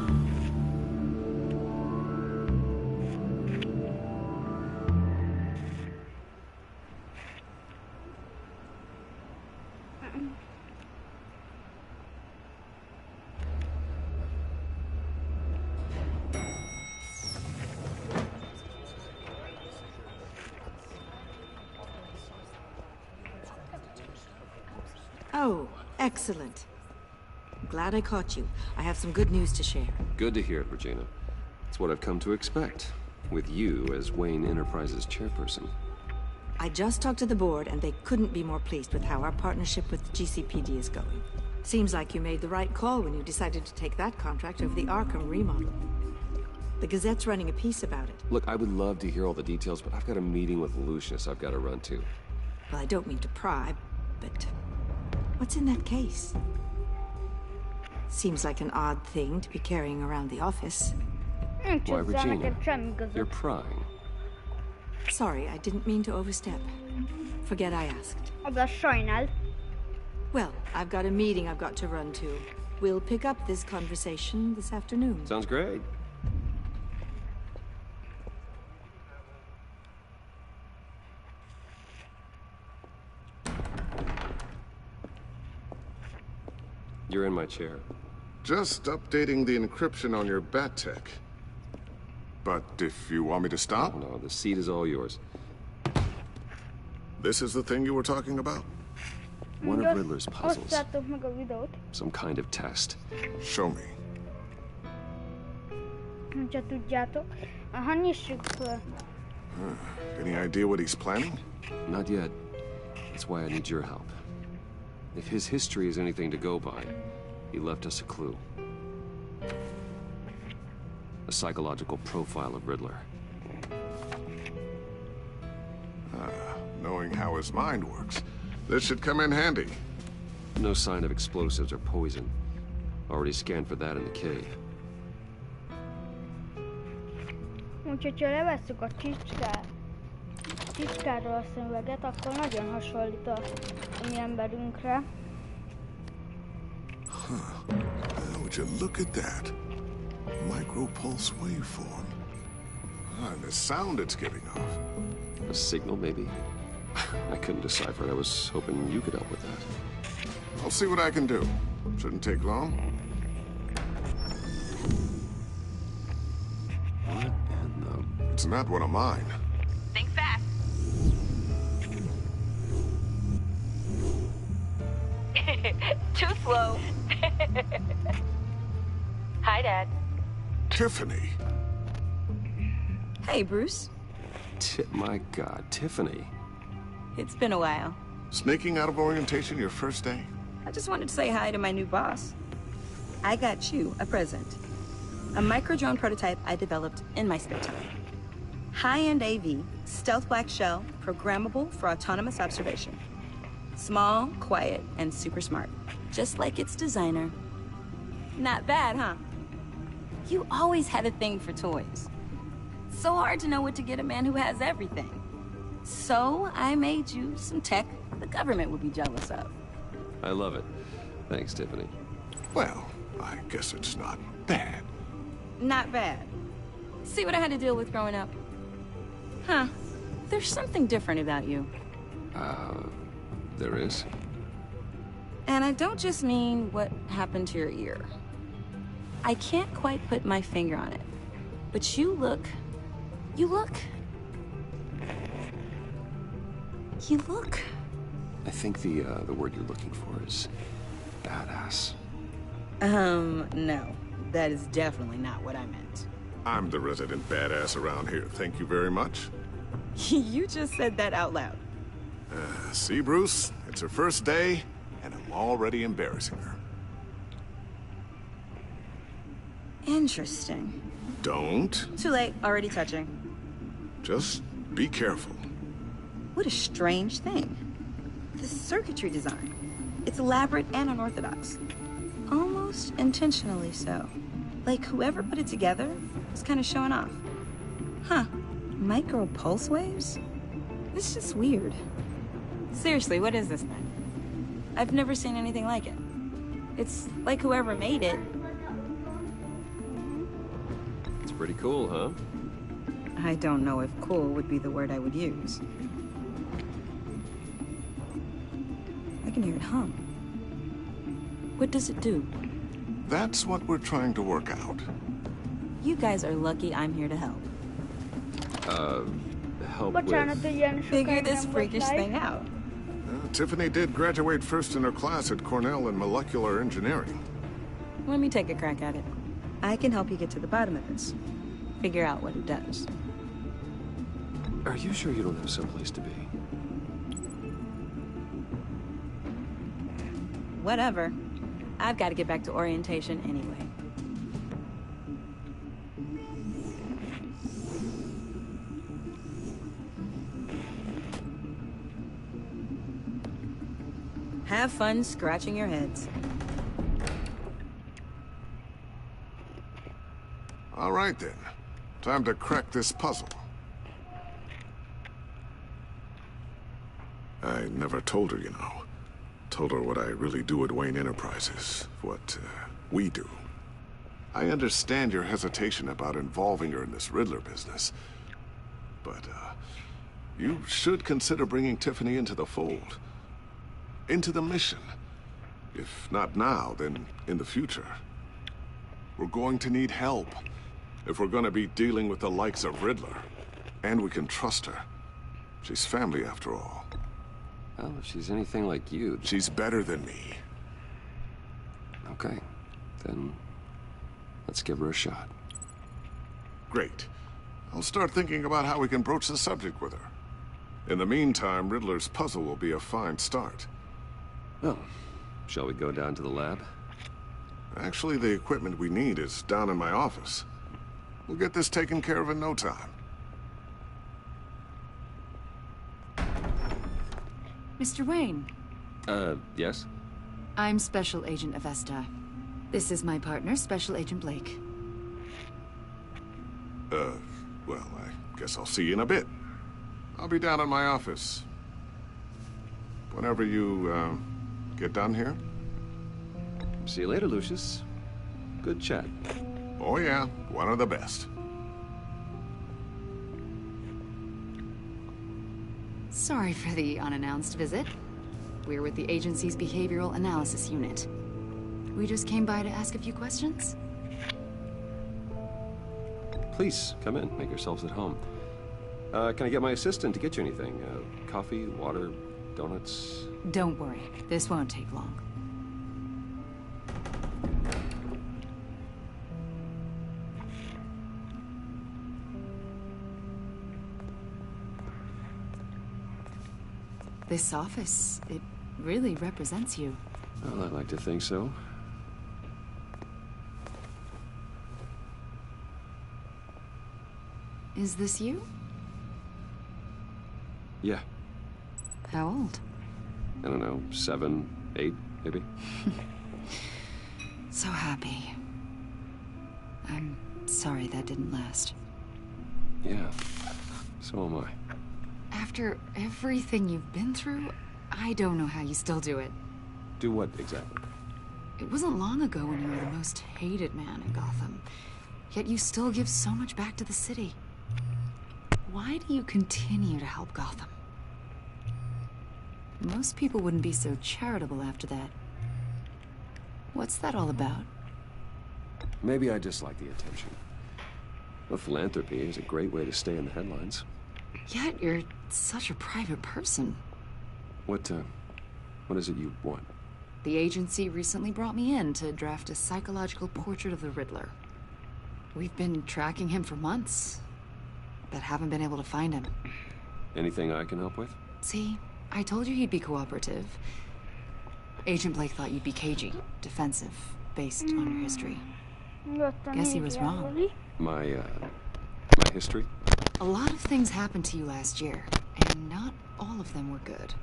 Oh, excellent. Glad I caught you. I have some good news to share. Good to hear it, Regina. It's what I've come to expect, with you as Wayne Enterprises chairperson. I just talked to the board, and they couldn't be more pleased with how our partnership with GCPD is going. Seems like you made the right call when you decided to take that contract over the Arkham remodel. The Gazette's running a piece about it. Look, I would love to hear all the details, but I've got a meeting with Lucius I've got to run to. Well, I don't mean to pry, but what's in that case? Seems like an odd thing to be carrying around the office. Why, Regina? You're prying. Sorry, I didn't mean to overstep. Forget I asked. Well, I've got a meeting I've got to run to. We'll pick up this conversation this afternoon. Sounds great. You're in my chair. Just updating the encryption on your bat tech. But if you want me to stop? No, the seat is all yours. This is the thing you were talking about? One of Riddler's puzzles. Some kind of test. Show me. Any idea what he's planning? Not yet. That's why I need your help. If his history is anything to go by, he left us a clue. A psychological profile of Riddler. how his mind works. This should come in handy. No sign of explosives or poison. Already scanned for that in the cave. Úgyhogy ha levesszük a csicskárról a szemüveget, akkor nagyon hasonlít a mi emberünkre. Huh. Would you look at that? Micropulse waveform. And the sound it's giving off. A signal, maybe? I couldn't decipher it. I was hoping you could help with that. I'll see what I can do. Shouldn't take long. What in the... It's not one of mine. Think fast. Too slow. Hi, Dad. Tiffany. Hey, Bruce. My God, Tiffany. It's been a while. Sneaking out of orientation your first day? I just wanted to say hi to my new boss. I got you a present. A micro-drone prototype I developed in my spare time. High-end AV, stealth black shell, programmable for autonomous observation. Small, quiet, and super smart. Just like its designer. Not bad, huh? You always had a thing for toys. So hard to know what to get a man who has everything. So I made you some tech the government would be jealous of. I love it. Thanks, Tiffany. Well, I guess it's not bad. Not bad. See what I had to deal with growing up? Huh. There's something different about you. There is? And I don't just mean what happened to your ear. I can't quite put my finger on it. But you look... You look... I think the word you're looking for is badass. No. That is definitely not what I meant. I'm the resident badass around here. Thank you very much. You just said that out loud. See, Bruce? It's her first day, and I'm already embarrassing her. Interesting. Don't. Too late. Already touching. Just be careful. What a strange thing. The circuitry design. It's elaborate and unorthodox. Almost intentionally so. Like whoever put it together was kind of showing off. Huh. Micro pulse waves? This is just weird. Seriously, what is this thing? I've never seen anything like it. It's like whoever made it. It's pretty cool, huh? I don't know if cool would be the word I would use. I can hear it hum. What does it do? That's what we're trying to work out. You guys are lucky I'm here to help. Help with... Figure this freakish thing out. Tiffany did graduate first in her class at Cornell in molecular engineering. Let me take a crack at it. I can help you get to the bottom of this. Figure out what it does. Are you sure you don't have someplace to be? Whatever. I've got to get back to orientation anyway. Have fun scratching your heads. All right, then. Time to crack this puzzle. I never told her, you know. Told her what I really do at Wayne Enterprises. What, we do. I understand your hesitation about involving her in this Riddler business. But, you should consider bringing Tiffany into the fold. Into the mission. If not now, then in the future. We're going to need help. If we're gonna be dealing with the likes of Riddler. And we can trust her. She's family after all. Well, if she's anything like you... She's better than me. Okay. Then... let's give her a shot. Great. I'll start thinking about how we can broach the subject with her. In the meantime, Riddler's puzzle will be a fine start. Well, shall we go down to the lab? Actually, the equipment we need is down in my office. We'll get this taken care of in no time. Mr. Wayne. Yes? I'm Special Agent Avesta. This is my partner, Special Agent Blake. Well, I guess I'll see you in a bit. I'll be down in my office. Whenever you, get done here. See you later, Lucius. Good chat. Oh yeah, one of the best. Sorry for the unannounced visit. We're with the agency's behavioral analysis unit. We just came by to ask a few questions. Please, come in. Make yourselves at home. Can I get my assistant to get you anything? Coffee, water, donuts? Don't worry. This won't take long. This office, it really represents you. Well, I'd like to think so. Is this you? Yeah. How old? I don't know, 7, 8, maybe? So happy. I'm sorry that didn't last. Yeah, so am I. After everything you've been through, I don't know how you still do it. Do what, exactly? It wasn't long ago when you were the most hated man in Gotham. Yet you still give so much back to the city. Why do you continue to help Gotham? Most people wouldn't be so charitable after that. What's that all about? Maybe I just like the attention. Well, philanthropy is a great way to stay in the headlines. Yet you're such a private person. What is it you want? The agency recently brought me in to draft a psychological portrait of the Riddler. We've been tracking him for months, but haven't been able to find him. Anything I can help with? See, I told you he'd be cooperative. Agent Blake thought you'd be cagey, defensive, based on your history. Guess he was wrong. My history? A lot of things happened to you last year, and not all of them were good.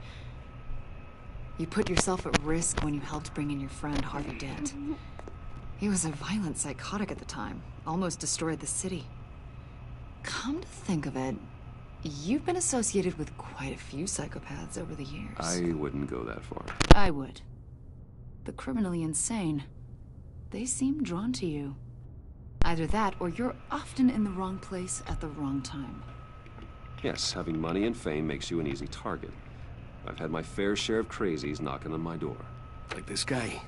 You put yourself at risk when you helped bring in your friend Harvey Dent. He was a violent psychotic at the time, almost destroyed the city. Come to think of it, you've been associated with quite a few psychopaths over the years. I wouldn't go that far. I would. The criminally insane. They seem drawn to you. Either that, or you're often in the wrong place at the wrong time. Yes, having money and fame makes you an easy target. I've had my fair share of crazies knocking on my door. Like this guy.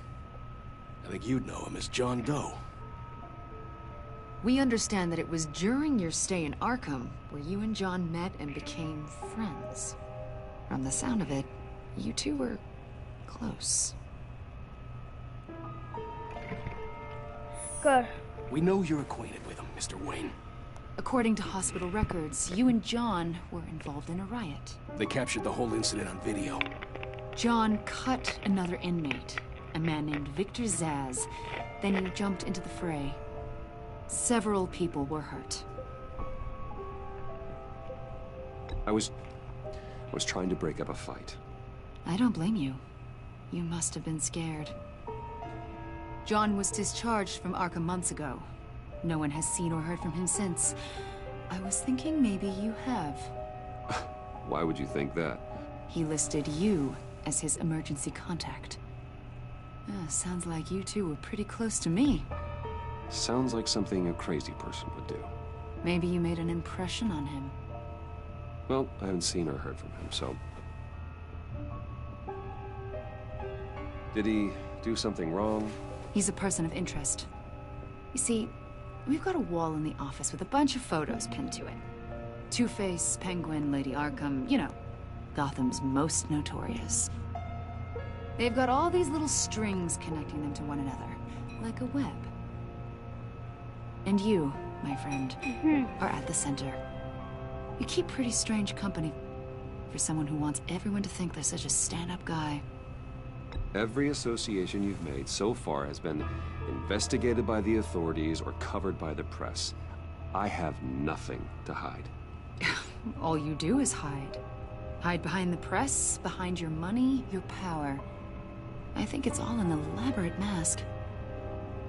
I think you'd know him as John Doe. We understand that it was during your stay in Arkham where you and John met and became friends. From the sound of it, you two were close. Good. We know you're acquainted with him, Mr. Wayne. According to hospital records, you and John were involved in a riot. They captured the whole incident on video. John cut another inmate, a man named Victor Zsasz. Then you jumped into the fray. Several people were hurt. I was trying to break up a fight. I don't blame you. You must have been scared. John was discharged from Arkham months ago. No one has seen or heard from him since. I was thinking maybe you have. Why would you think that? He listed you as his emergency contact. Sounds like you two were pretty close to me. Sounds like something a crazy person would do. Maybe you made an impression on him. Well, I haven't seen or heard from him, so... Did he do something wrong? He's a person of interest. You see, we've got a wall in the office with a bunch of photos pinned to it. Two-Face, Penguin, Lady Arkham, you know, Gotham's most notorious. They've got all these little strings connecting them to one another, like a web. And you, my friend, are at the center. You keep pretty strange company for someone who wants everyone to think they're such a stand-up guy. Every association you've made so far has been investigated by the authorities or covered by the press. I have nothing to hide. All you do is hide. Hide behind the press, behind your money, your power. I think it's all an elaborate mask.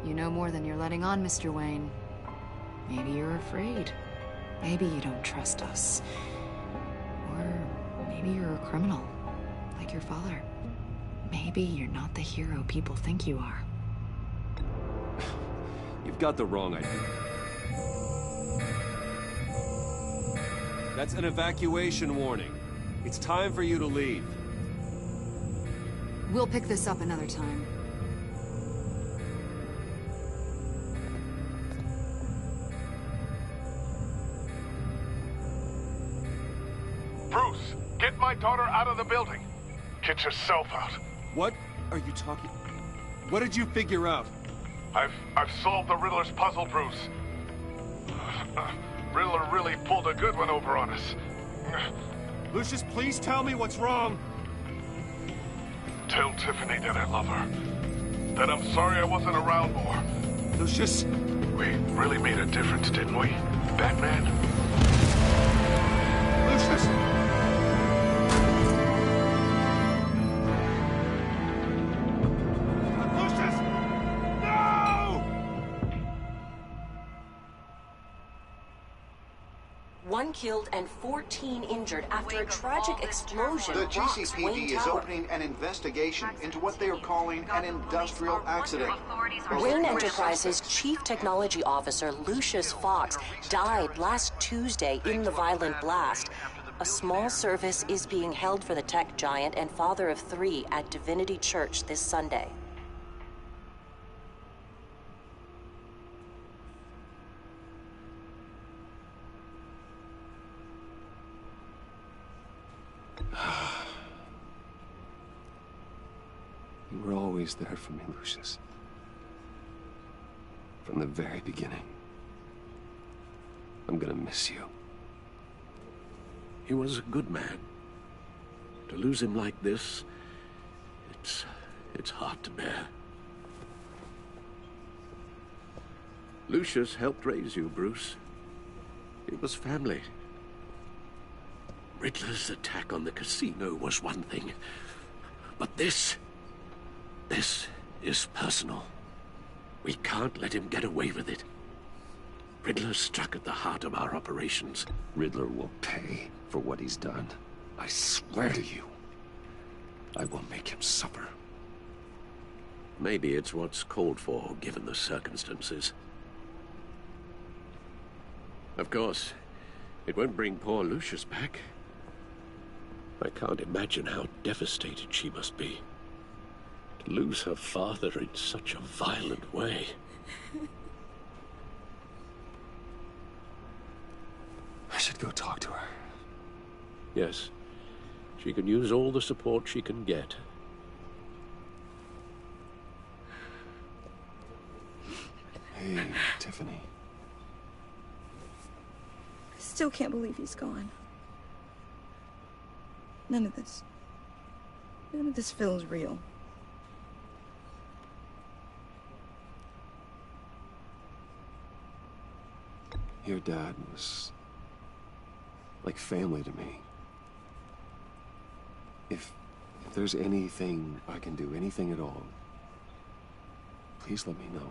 You know more than you're letting on, Mr. Wayne. Maybe you're afraid. Maybe you don't trust us. Or maybe you're a criminal, like your father. Maybe you're not the hero people think you are. You've got the wrong idea. That's an evacuation warning. It's time for you to leave. We'll pick this up another time. Bruce, get my daughter out of the building. Get yourself out. What are you talking? What did you figure out? I've solved the Riddler's puzzle, Bruce. Riddler really pulled a good one over on us. Lucius, please tell me what's wrong. Tell Tiffany that I love her. That I'm sorry I wasn't around more. Lucius? We really made a difference, didn't we, Batman? Lucius! One killed and 14 injured after a tragic explosion. The rocks GCPD Wayne is Tower. opening an investigation into what they are calling an industrial accident. Wayne Enterprises' Chief Technology Officer Lucius Fox died last Tuesday in the violent blast. A small service is being held for the tech giant and father of 3 at Divinity Church this Sunday. You were always there for me, Lucius. From the very beginning. I'm gonna miss you. He was a good man. To lose him like this, it's hard to bear. Lucius helped raise you, Bruce. It was family. Riddler's attack on the casino was one thing, but this is personal. We can't let him get away with it. Riddler struck at the heart of our operations. Riddler will pay for what he's done. I swear to you, I will make him suffer. Maybe it's what's called for, given the circumstances. Of course, it won't bring poor Lucius back. I can't imagine how devastated she must be. To lose her father in such a violent way. I should go talk to her. Yes, she can use all the support she can get. Hey, Tiffany. I still can't believe he's gone. None of this feels real. Your dad was like family to me. If there's anything I can do, anything at all, please let me know.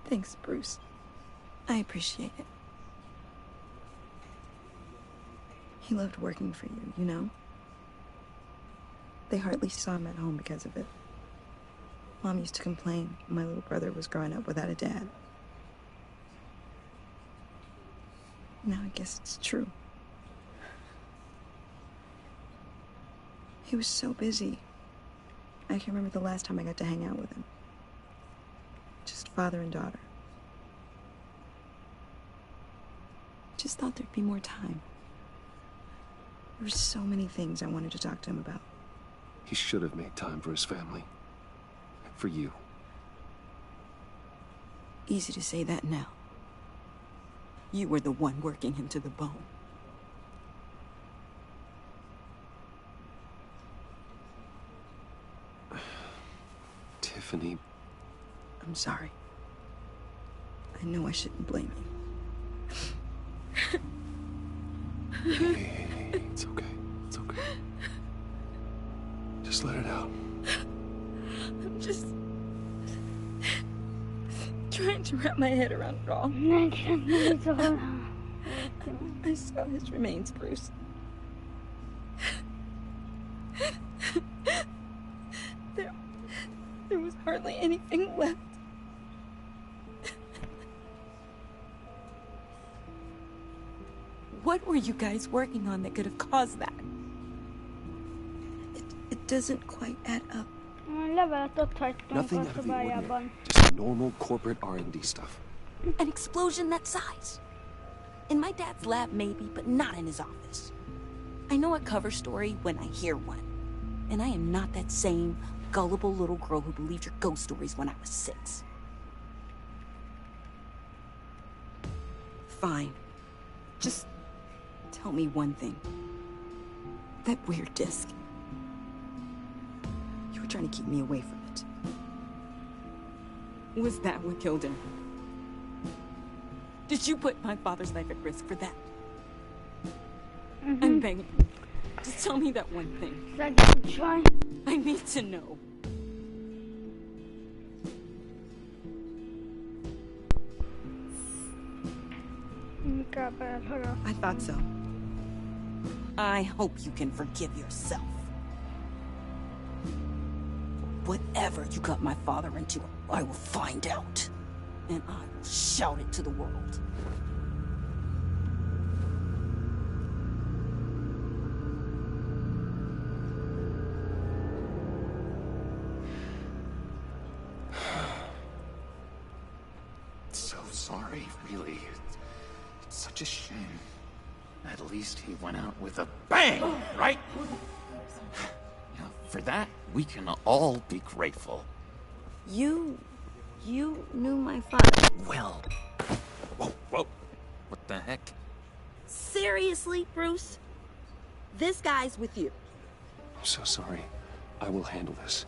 Thanks, Bruce. I appreciate it. He loved working for you, you know? They hardly saw him at home because of it. Mom used to complain my little brother was growing up without a dad. Now I guess it's true. He was so busy. I can remember the last time I got to hang out with him. Just father and daughter. Just thought there'd be more time. There were so many things I wanted to talk to him about. He should have made time for his family. For you. Easy to say that now. You were the one working him to the bone. Tiffany. I'm sorry. I know I shouldn't blame you. Hey, it's okay. It's okay. Just let it out. I'm just trying to wrap my head around it all. I saw his remains, Bruce. There was hardly anything left. What were you guys working on that could have caused that? It doesn't quite add up. Nothing out of the ordinary. Just normal corporate R&D stuff. An explosion that size. In my dad's lab, maybe, but not in his office. I know a cover story when I hear one. And I am not that same gullible little girl who believed your ghost stories when I was 6. Fine. Just tell me one thing. That weird disc. You were trying to keep me away from it. Was that what killed him? Did you put my father's life at risk for that? I'm begging you. Just tell me that one thing. I need to know. I thought so. I hope you can forgive yourself. Whatever you got my father into, I will find out. And I will shout it to the world. So sorry, really. It's such a shame. At least he went out with a bang, right? Yeah, for that, we can all be grateful. You knew my father. Well, whoa. What the heck? Seriously, Bruce? This guy's with you. I'm so sorry. I will handle this.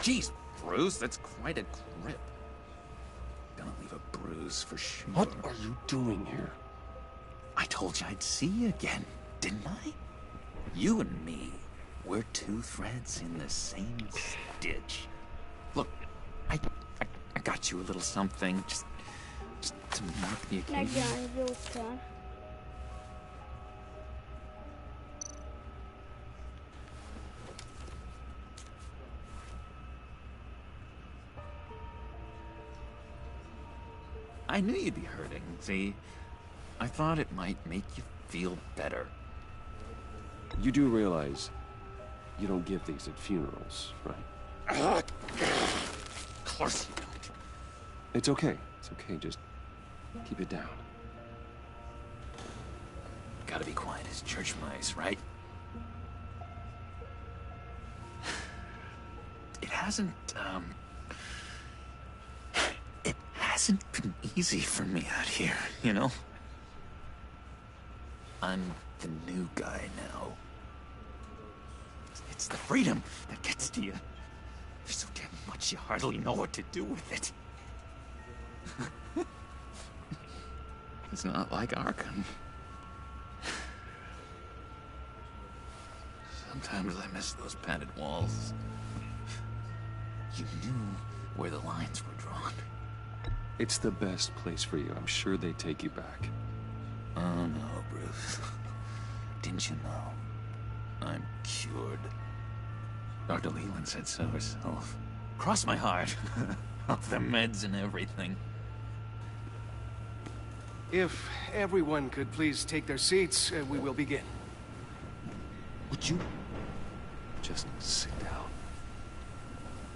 Jeez, Bruce, that's quite a grip. Gonna leave a bruise for sure. What are you doing here? I told you I'd see you again, didn't I? You and me, we're 2 threads in the same stitch. Look, I got you a little something, just to mark the occasion. I knew you'd be hurting, see? I thought it might make you feel better. You do realize you don't give these at funerals, right? Of course you don't. It's okay. It's okay. Just keep it down. Gotta be quiet as church mice, right? It hasn't been easy for me out here, you know? I'm the new guy now. It's the freedom that gets to you. There's so damn much you hardly know what to do with it. It's not like Arkham. Sometimes I miss those padded walls. You knew where the lines were drawn. It's the best place for you. I'm sure they take you back. Oh no, Bruce. Didn't you know? I'm cured. Dr. Leland said so herself. Cross my heart. Off the meds and everything. If everyone could please take their seats, we will begin. Would you just sit down?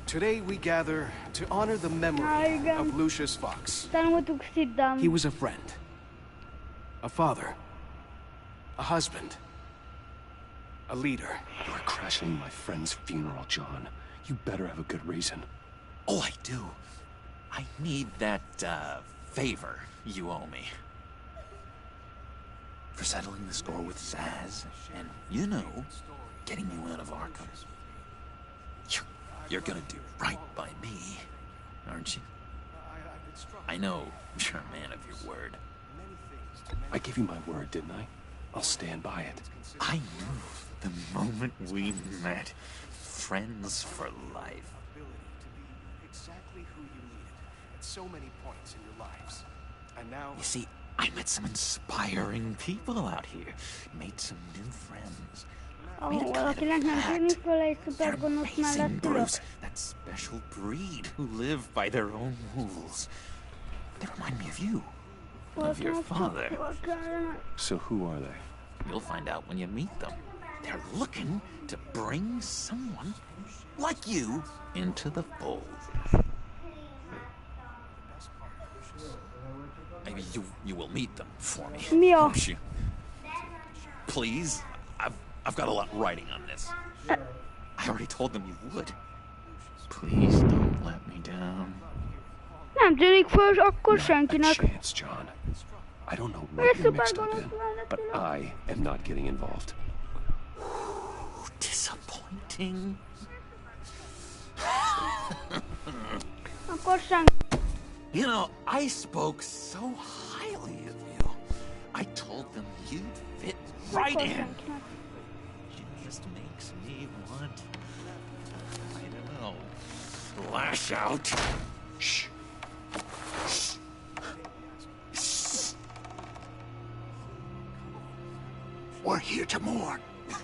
Today we gather to honor the memory of Lucius Fox. He was a friend, a father, a husband, a leader. You're crashing my friend's funeral, John. You better have a good reason. Oh, I do. I need that, favor you owe me. For settling the score with Zaz, and, you know, getting you out of Arkham. You're gonna do right by me, aren't you? I know you're a man of your word. I gave you my word, didn't I? I'll stand by it. I knew the moment we met. Friends for life. Exactly who you needed at so many points in your lives. And now... You see, I met some inspiring people out here. Made some new friends. Valakinek nem tűnik föl egy szupergonosz mellett ülök. That special breed who live by their own rules. They remind me of you. Of your father. So who are they? You'll find out when you meet them. They're looking to bring someone like you into the fold. Maybe you will meet them for me. Won't you? Please? I've got a lot riding on this. I already told them you would. Please don't let me down. Nem tűnik föl akkor senkinek. Chance, John. I don't know what you're mixed up in, but I am not getting involved. Disappointing. Akkor senki. You know, I spoke so highly of you. I told them you'd fit right in. It just makes me want, I don't know, lash out. Shh. We're here to mourn.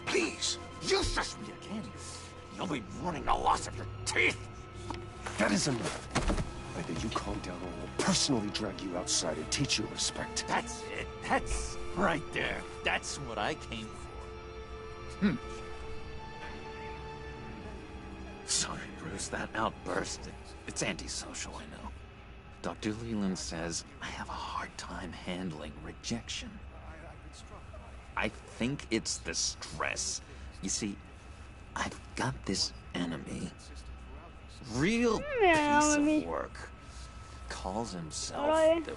Please. You shush me again. You'll be mourning the loss of your teeth. That is enough. Either you calm down or I'll personally drag you outside and teach you respect. That's it. That's right there. That's what I came for. Sorry, Bruce. That outburst, it's antisocial, I know. Dr. Leland says I have a hard time handling rejection. I think it's the stress. You see, I've got this enemy. Real piece of work. Calls himself the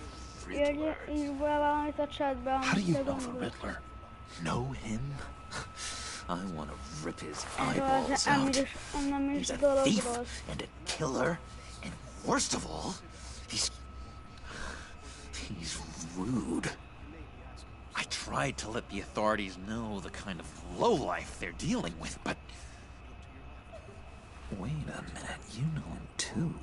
Riddler. How do you know the Riddler? Know him? I want to rip his eyeballs out. He's a thief and a killer, and worst of all, he's rude. I tried to let the authorities know the kind of lowlife they're dealing with, but... Wait a minute, you know him too.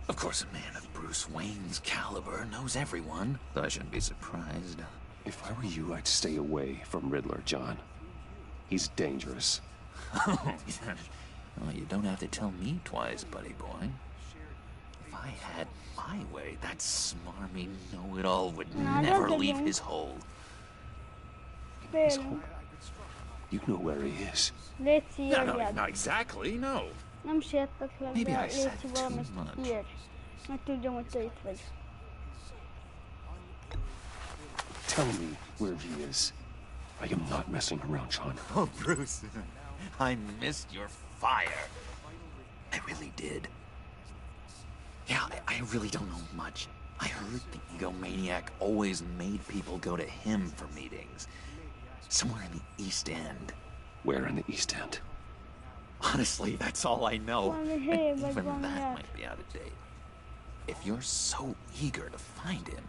Of course, a man of Bruce Wayne's caliber knows everyone, so I shouldn't be surprised. If I were you, I'd stay away from Riddler, John. He's dangerous. Oh, well, you don't have to tell me twice, buddy boy. If I had my way, that smarmy know-it-all would never leave his hole. His hole? You know where he is. No, not exactly, no. Nem sietlek Maybe le, I said légy too valamit much. ír. Meg tudjam, hogy te itt vagy. Tell me where he is. I am not messing around, John. Oh, Bruce, I missed your fire. I really did. Yeah, I really don't know much. I heard the egomaniac always made people go to him for meetings. Somewhere in the East End. Where in the East End? Honestly, that's all I know. And even that might be out of date. If you're so eager to find him,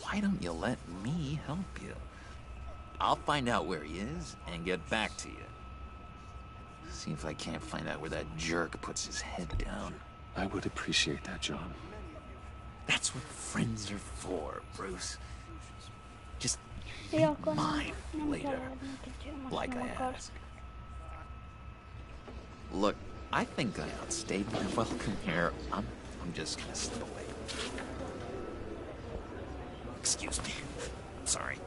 why don't you let me help you? I'll find out where he is and get back to you. See if I can't find out where that jerk puts his head down. I would appreciate that, John. That's what friends are for, Bruce. Just be mine later, like I asked. Look, I think I outstayed my welcome here. I'm just gonna slip away. Excuse me. I'm sorry.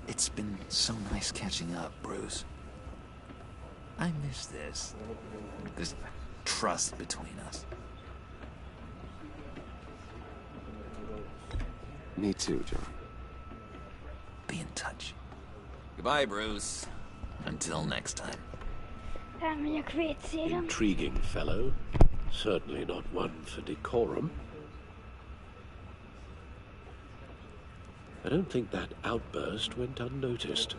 It's been so nice catching up, Bruce. I miss this trust between us. Me too, John. Be in touch. Goodbye, Bruce. Until next time. Elmegyek vécére. Intriguing fellow. Certainly not one for decorum. I don't think that outburst went unnoticed.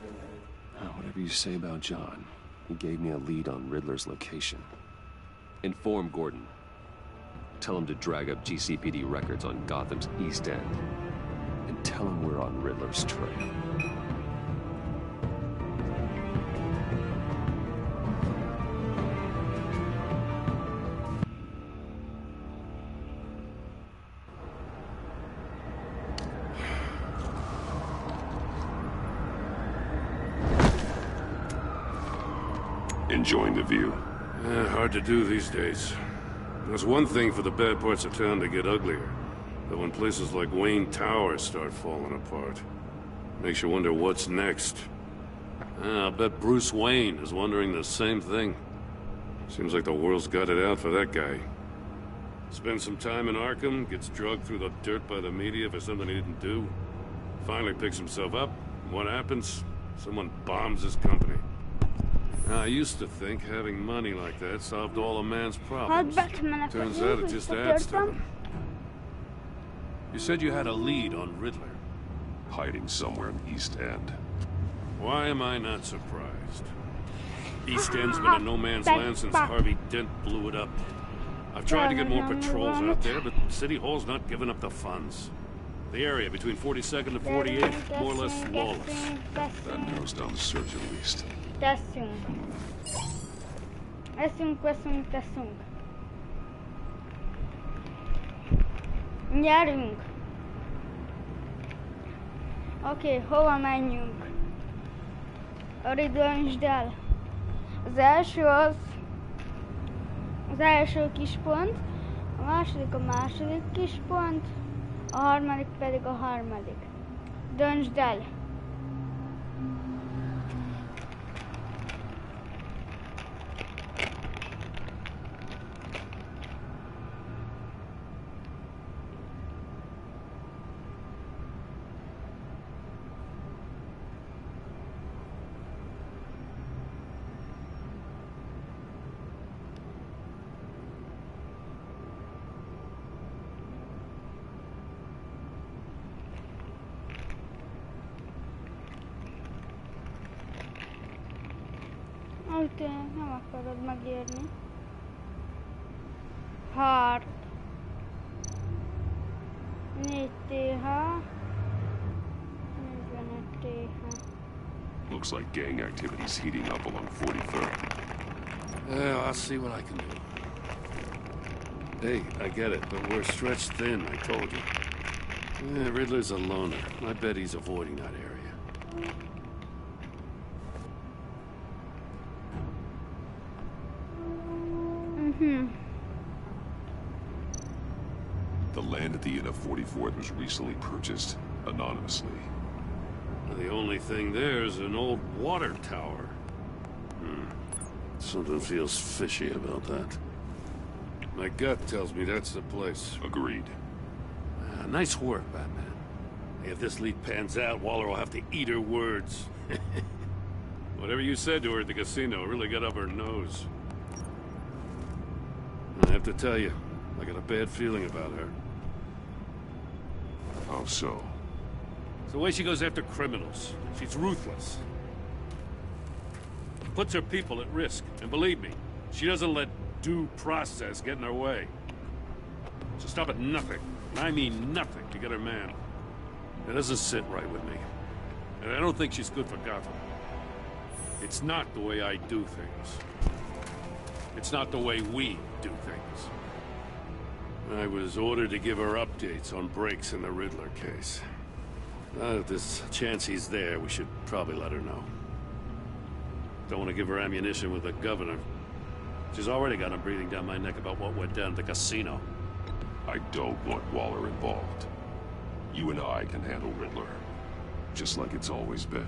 Whatever you say about John, he gave me a lead on Riddler's location. Inform Gordon. Tell him to drag up GCPD records on Gotham's East End. And tell him we're on Riddler's trail. Enjoying the view? Hard to do these days. There's one thing for the bad parts of town to get uglier. But when places like Wayne Tower start falling apart, makes you wonder what's next. I'll bet Bruce Wayne is wondering the same thing. Seems like the world's got it out for that guy. Spends some time in Arkham, gets drugged through the dirt by the media for something he didn't do. Finally picks himself up. What happens? Someone bombs his company. Now, I used to think having money like that solved all a man's problems. Turns out it just adds to them. You said you had a lead on Riddler. Hiding somewhere in the East End. Why am I not surprised? East End's been a no-man's land since Harvey Dent blew it up. I've tried to get more patrols out there, but City Hall's not giving up the funds. The area between 42nd and 48th, more or less lawless. That narrows down the search at least. Teszünk. Gyerünk! Oké, hova menjünk? Döntsd el. Az első kis pont, a második kis pont, a harmadik pedig a harmadik. Döntsd el. Nem akarod megérni. Hard. 4 TH. 45 TH. Looks like gang activity's heating up along 43rd. Yeah, I'll see what I can do. Hey, I get it, but we're stretched thin, I told you. Yeah, Riddler's a loner. I bet he's avoiding that area. The land at the end of 44th was recently purchased anonymously. The only thing there is an old water tower. Something feels fishy about that. My gut tells me that's the place. Agreed. Nice work, Batman. If this lead pans out, Waller will have to eat her words. Whatever you said to her at the casino really got up her nose. I have to tell you, I got a bad feeling about her. How so? It's the way she goes after criminals. She's ruthless. Puts her people at risk. And believe me, she doesn't let due process get in her way. She'll stop at nothing, and I mean nothing, to get her man. It doesn't sit right with me. And I don't think she's good for Gotham. It's not the way I do things. It's not the way we do things. I was ordered to give her updates on breaks in the Riddler case. If there's a chance he's there, we should probably let her know. Don't want to give her ammunition with the governor. She's already got him breathing down my neck about what went down at the casino. I don't want Waller involved. You and I can handle Riddler. Just like it's always been.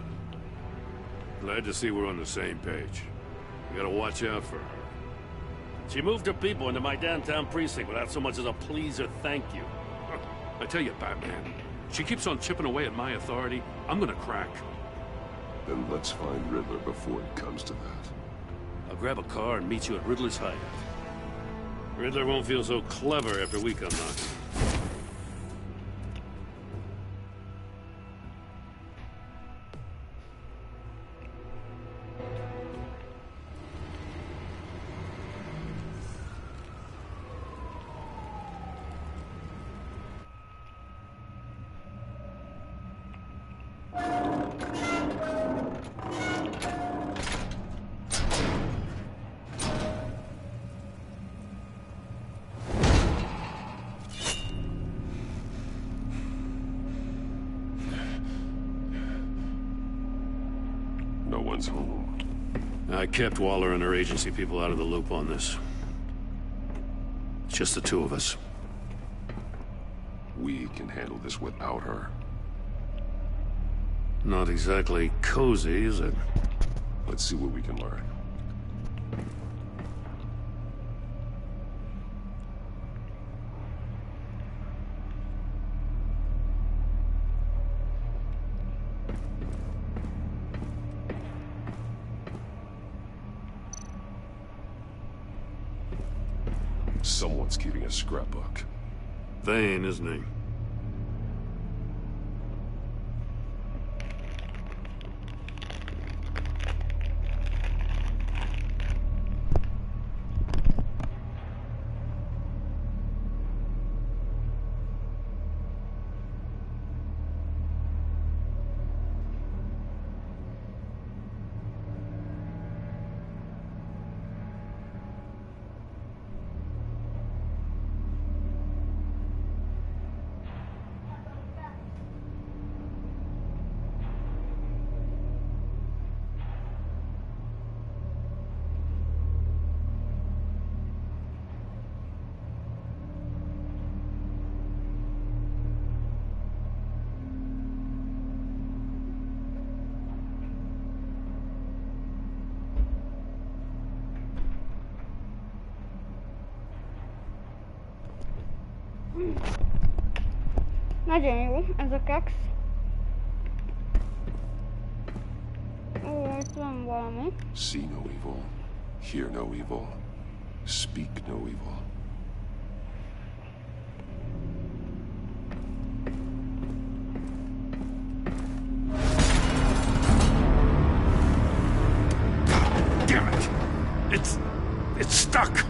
Glad to see we're on the same page. We gotta watch out for her. She moved her people into my downtown precinct without so much as a please or thank you. I tell you, Batman, she keeps on chipping away at my authority, I'm gonna crack. Then let's find Riddler before it comes to that. I'll grab a car and meet you at Riddler's hideout. Riddler won't feel so clever after we come knocking. No one's home. I kept Waller and her agency people out of the loop on this. It's just the two of us. We can handle this without her. Not exactly cozy, is it? Let's see what we can learn. Someone's keeping a scrapbook. Vane, isn't he? Nagyon jó ez a keks. Ó, itt van valami. See no evil, hear no evil, speak no evil. Damn it! It's stuck!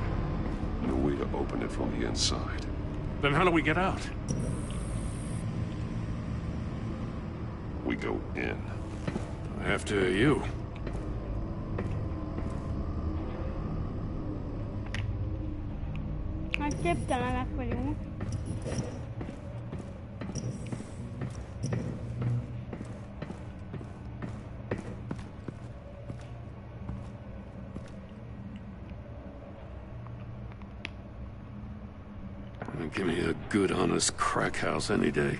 No way to open it from the inside. Then how do we get out? We go in. After you. Hát képtelenek vagyunk. Give me a good, honest crack house any day.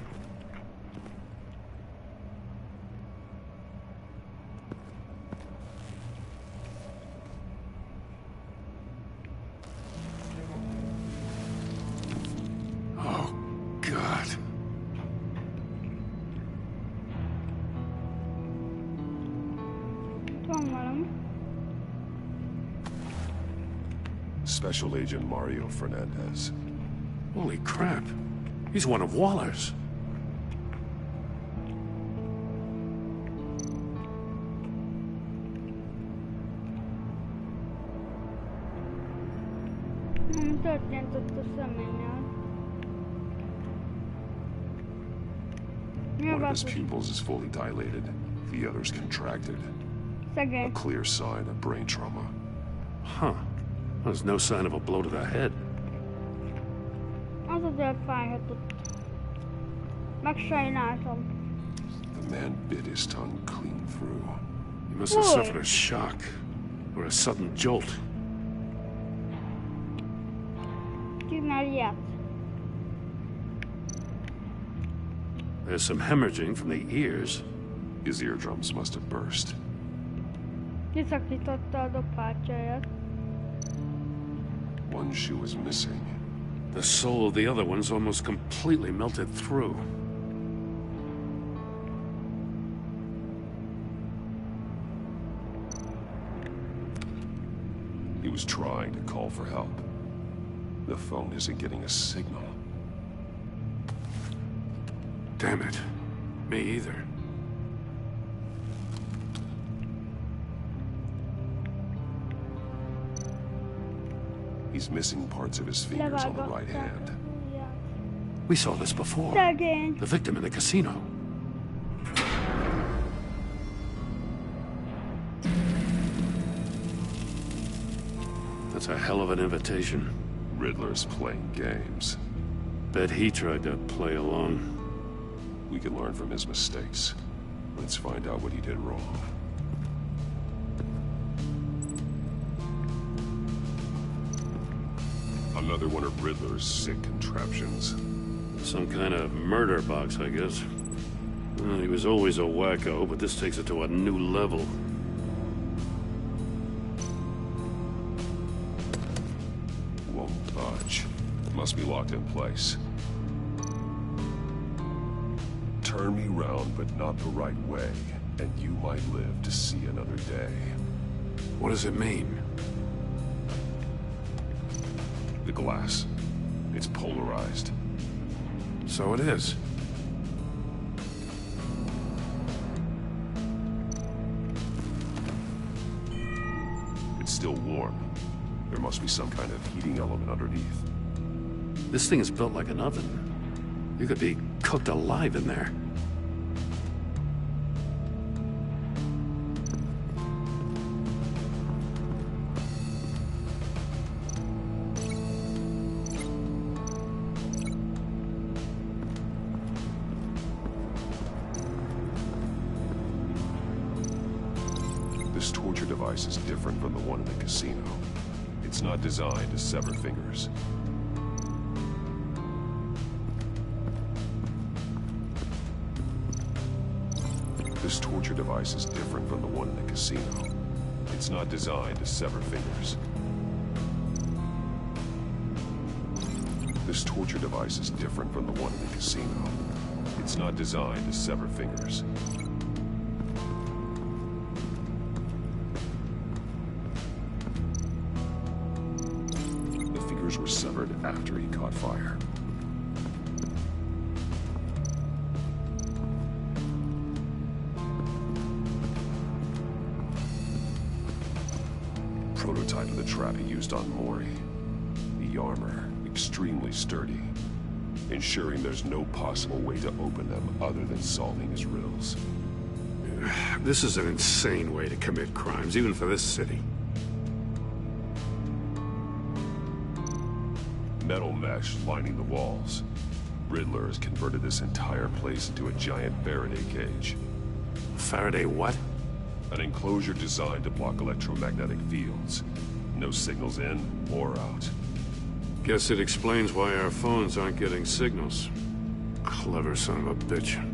Oh, God. Special Agent Mario Fernandez. Holy crap. He's one of Waller's. Történt ott a személynél. One of his pupils is fully dilated. The other's contracted. Szegény. A clear sign of brain trauma. Huh. There's no sign of a blow to the head. Az azért fájhatott. Megsajnáltam. The man bit his tongue clean through. He must have suffered a shock. Or a sudden jolt. Not yet. There's some hemorrhaging from the ears. His eardrums must have burst. Kiszakította a dobhártyáját. One shoe is missing. The sole of the other one's almost completely melted through. He was trying to call for help. The phone isn't getting a signal. Damn it. Me either. He's missing parts of his fingers on the right hand. We saw this before. Again. The victim in the casino. That's a hell of an invitation. Riddler's playing games. Bet he tried to play along. We can learn from his mistakes. Let's find out what he did wrong. Another one of Riddler's sick contraptions. Some kind of murder box, I guess. Well, he was always a wacko, but this takes it to a new level. Won't budge. Must be locked in place. Turn me round, but not the right way, and you might live to see another day. What does it mean? The glass. It's polarized. So it is. It's still warm. There must be some kind of heating element underneath. This thing is built like an oven. You could be cooked alive in there. This torture device is different from the one in the casino. It's not designed to sever fingers. This torture device is different from the one in the casino. It's not designed to sever fingers. This torture device is different from the one in the casino. It's not designed to sever fingers. The fingers were severed after he caught fire. Prototype of the trap he used on Mori. The armor, extremely sturdy, ensuring there's no possible way to open them other than solving his riddles. This is an insane way to commit crimes, even for this city. Metal mesh lining the walls. Riddler has converted this entire place into a giant Faraday cage. Faraday what? An enclosure designed to block electromagnetic fields. No signals in or out. Guess it explains why our phones aren't getting signals. Clever son of a bitch.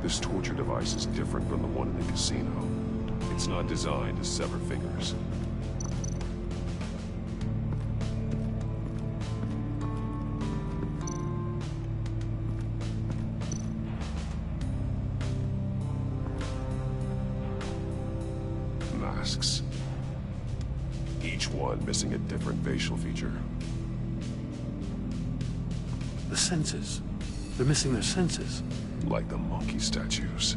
This torture device is different from the one in the casino. It's not designed to sever fingers. Masks. Each one missing a different facial feature. The senses. They're missing their senses. Like the monkey statues.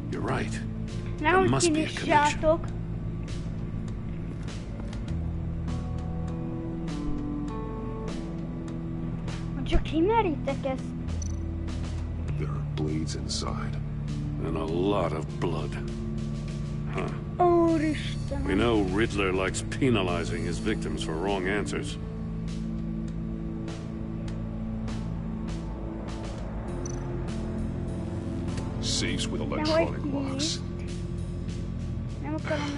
You're right. There must be a connection. There are blades inside. And a lot of blood. Huh. Oh, we know Riddler likes penalizing his victims for wrong answers. Safes with electronic locks.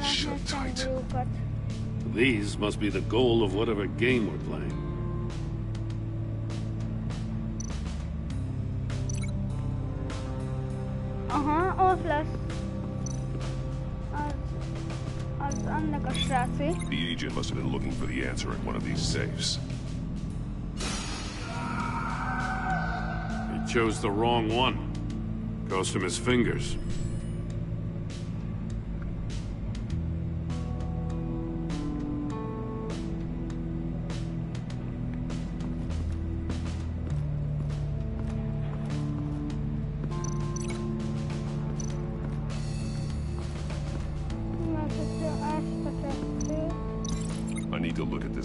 Shut tight. These must be the goal of whatever game we're playing. Ott lesz. Az annak a srácé. The agent must have been looking for the answer in one of these safes. He chose the wrong one. Cost him his fingers.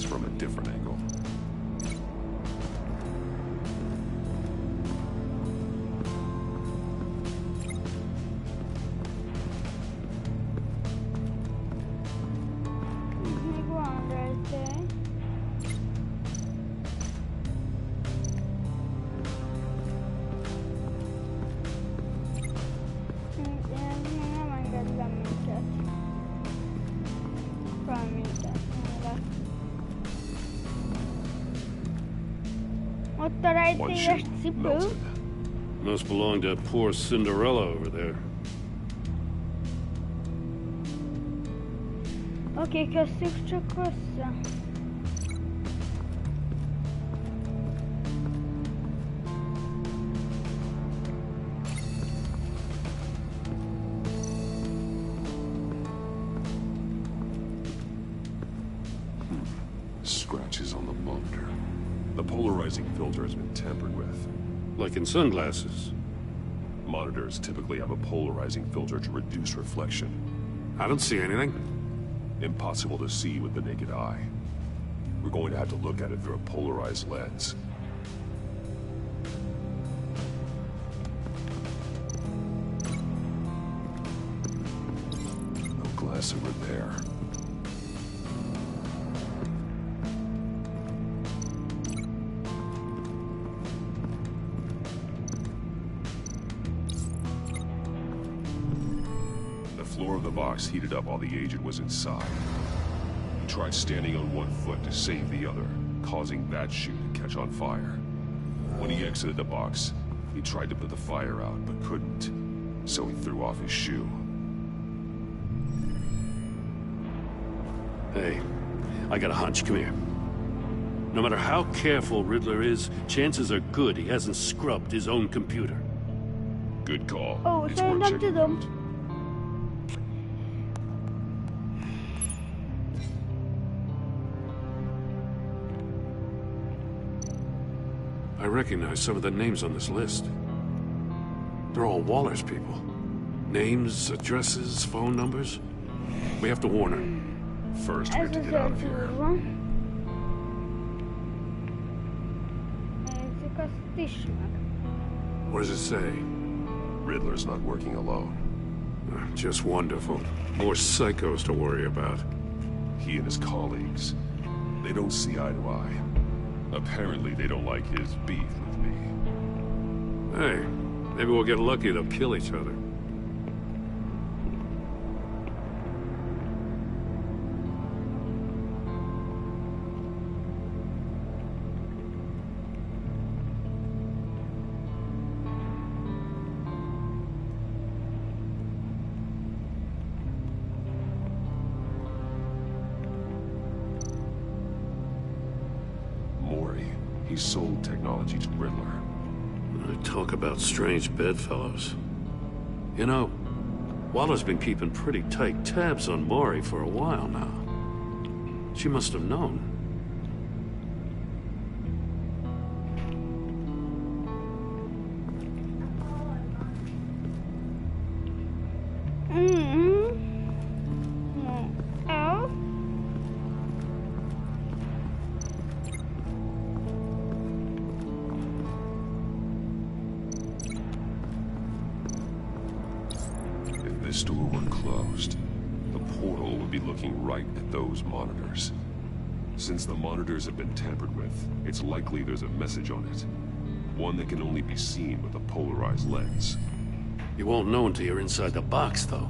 this from a different angle. One shoe melted. Must belong to poor Cinderella over there. Okej, kössük csak össze. Scratches on the monitor. The polarizing filter has been tampered with. Like in sunglasses. Monitors typically have a polarizing filter to reduce reflection. I don't see anything. Impossible to see with the naked eye. We're going to have to look at it through a polarized lens. No glass over there. The floor of the box heated up while the agent was inside. He tried standing on one foot to save the other, causing that shoe to catch on fire. When he exited the box, he tried to put the fire out, but couldn't, so he threw off his shoe. Hey, I got a hunch. Come here. No matter how careful Riddler is, chances are good he hasn't scrubbed his own computer. Good call. Oh, It's worth checking out. I recognize some of the names on this list. They're all Waller's people. Names, addresses, phone numbers. We have to warn her. First, we have to get out of here. What does it say? Riddler's not working alone. Just wonderful. More psychos to worry about. He and his colleagues, they don't see eye to eye. Apparently, they don't like his beef with me. Hey, maybe we'll get lucky they'll kill each other. He sold technology to Riddler. Talk about strange bedfellows. You know, Waller's been keeping pretty tight tabs on Maury for a while now. She must have known. If this door were closed, the portal would be looking right at those monitors. Since the monitors have been tampered with, it's likely there's a message on it. One that can only be seen with a polarized lens. You won't know until you're inside the box, though.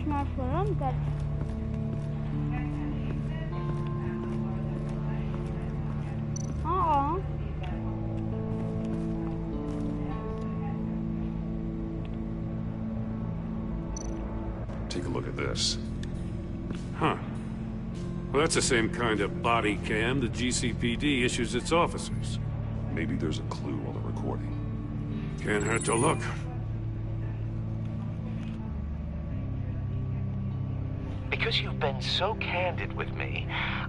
Már fölöntett? Take a look at this. Huh. Well, that's the same kind of body cam the GCPD issues its officers. Maybe there's a clue on the recording. Can't hurt to look. Because you've been so candid with me,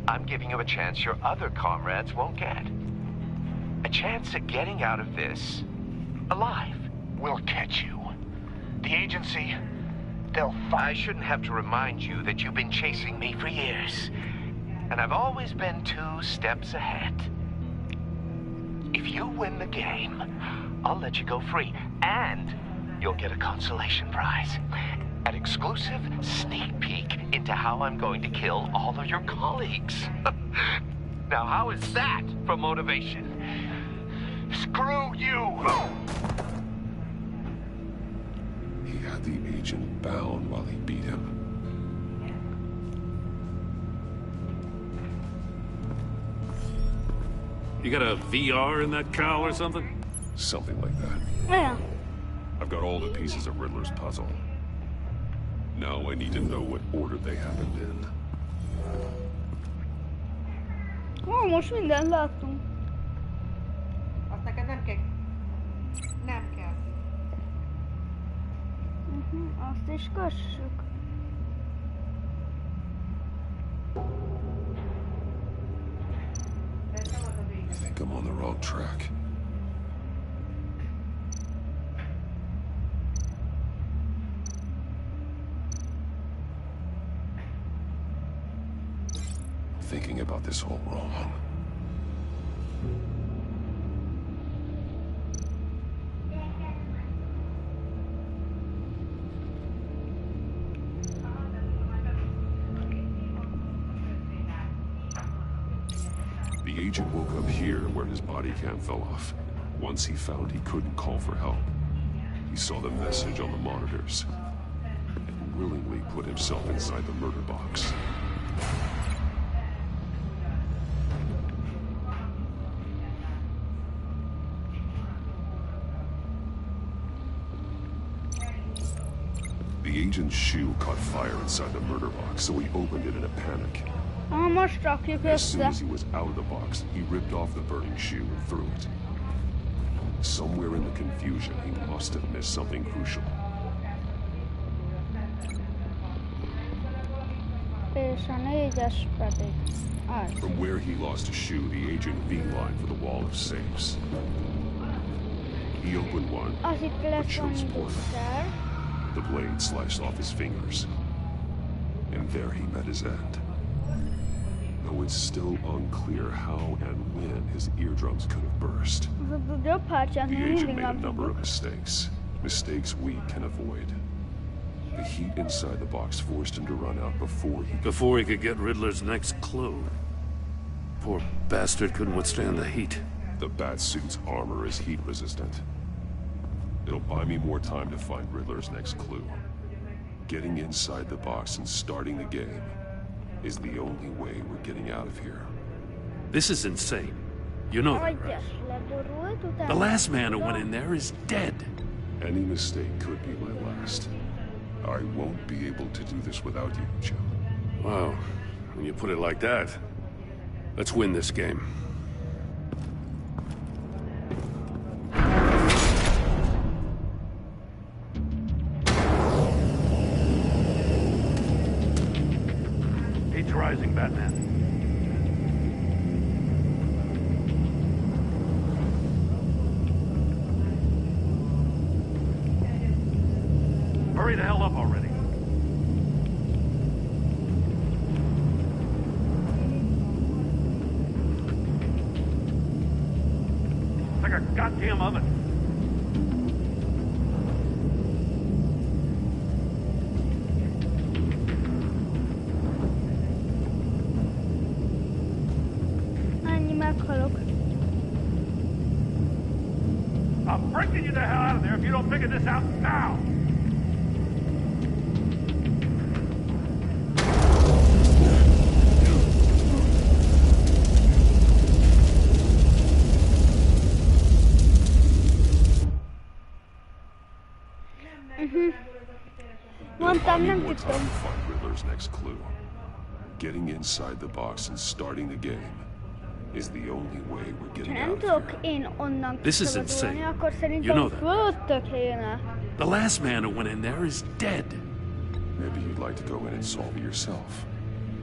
I'm giving you a chance your other comrades won't get. A chance at getting out of this alive. We'll catch you. The agency, they'll I shouldn't have to remind you that you've been chasing me for years. And I've always been 2 steps ahead. If you win the game, I'll let you go free. And you'll get a consolation prize. An exclusive sneak peek into how I'm going to kill all of your colleagues. Now, how is that for motivation? Screw you! He had the agent bound while he beat him. You got a VR in that cowl or something? Something like that. Yeah. I've got all the pieces of Riddler's puzzle. Now I need to know what order they happened in. Oh, most mindent láttunk. Azt neked nem kell. Nem kell. Azt is kössük. I think I'm on the wrong track. Thinking about this all wrong. The agent woke up here where his body cam fell off. Once he found he couldn't call for help, he saw the message on the monitors and willingly put himself inside the murder box. The agent's shoe caught fire inside the murder box, so he opened it in a panic. As soon as he was out of the box, he ripped off the burning shoe and threw it. Somewhere in the confusion, he must have missed something crucial. From where he lost a shoe, the agent beelined for the wall of safes. He opened one, but chose poorly. The blade sliced off his fingers. And there he met his end. Though it's still unclear how and when his eardrums could have burst. The agent made a number of mistakes. Mistakes we can avoid. The heat inside the box forced him to run out before he could get Riddler's next clue. Poor bastard couldn't withstand the heat. The Batsuit's armor is heat resistant. It'll buy me more time to find Riddler's next clue. Getting inside the box and starting the game is the only way we're getting out of here. This is insane. You know that, right? The last man who went in there is dead. Any mistake could be my last. I won't be able to do this without you, Jim. Wow, when you put it like that, let's win this game. Heat's rising, Batman. Hurry the hell up already. It's like a goddamn oven. I'm breaking you the hell out of there if you don't figure this out now! Mondtam, nem tudtam. Find Riddler's next clue. Getting inside the box and starting the game is the only way we're getting Nem out of tudok here. én onnan This is kiszabadulni, insane. akkor You szerintem know that. fölöttök kéne. The last man who went in there is dead. Maybe you'd like to go in and solve it yourself.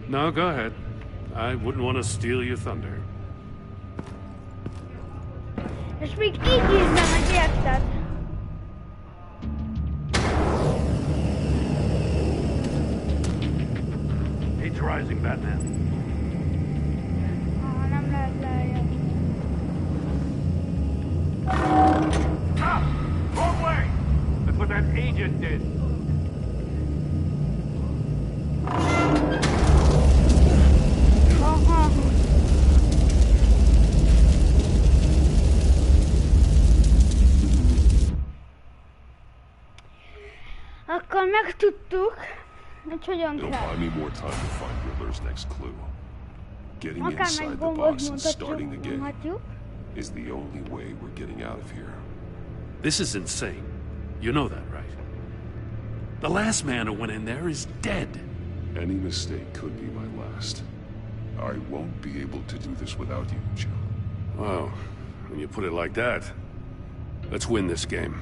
No, go ahead. I wouldn't want to steal your thunder. És még így írtam, hogy érted? It's rising, Batman. Nem lehet lejjebb. Stop! Wrong way! That's what that agent did. Aha. Akkor megtudtuk, hogy hogyan It'll kell. buy me more time to find Riddler's next clue. Getting Akár inside meg the gombot box and starting the game mutatjuk. is the only way we're getting out of here. This is insane. You know that, right? The last man who went in there is dead. Any mistake could be my last. I won't be able to do this without you, Jim. Wow, when you put it like that, let's win this game.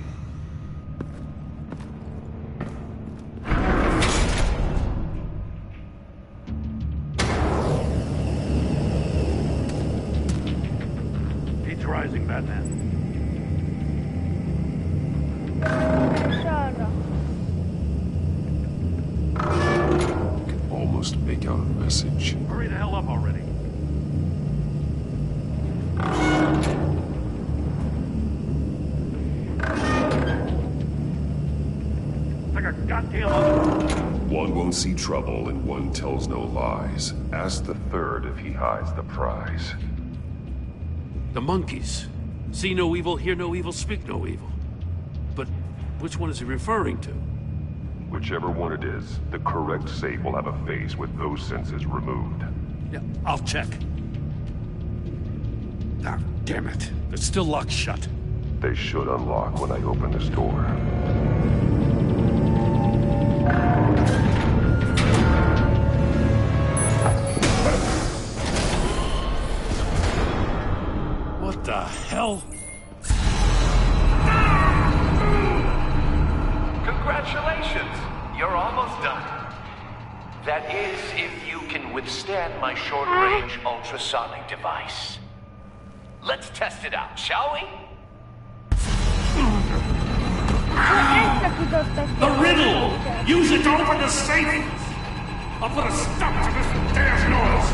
It's rising, Batman. És arra. Can almost make out a message. Hurry the hell up already. Like a goddamn other. One won't see trouble and one tells no lies. Ask the third if he hides the prize. The monkeys. See no evil, hear no evil, speak no evil. But which one is he referring to? Whichever one it is, the correct safe will have a face with those senses removed. Yeah, I'll check. Ah, damn it. They're still locked shut. They should unlock when I open this door. What the hell? Congratulations! You're almost done. That is, if you can withstand my short-range ultrasonic device. Let's test it out, shall we? The riddle! Use it to open the safe! I'll put a stop to this damn noise!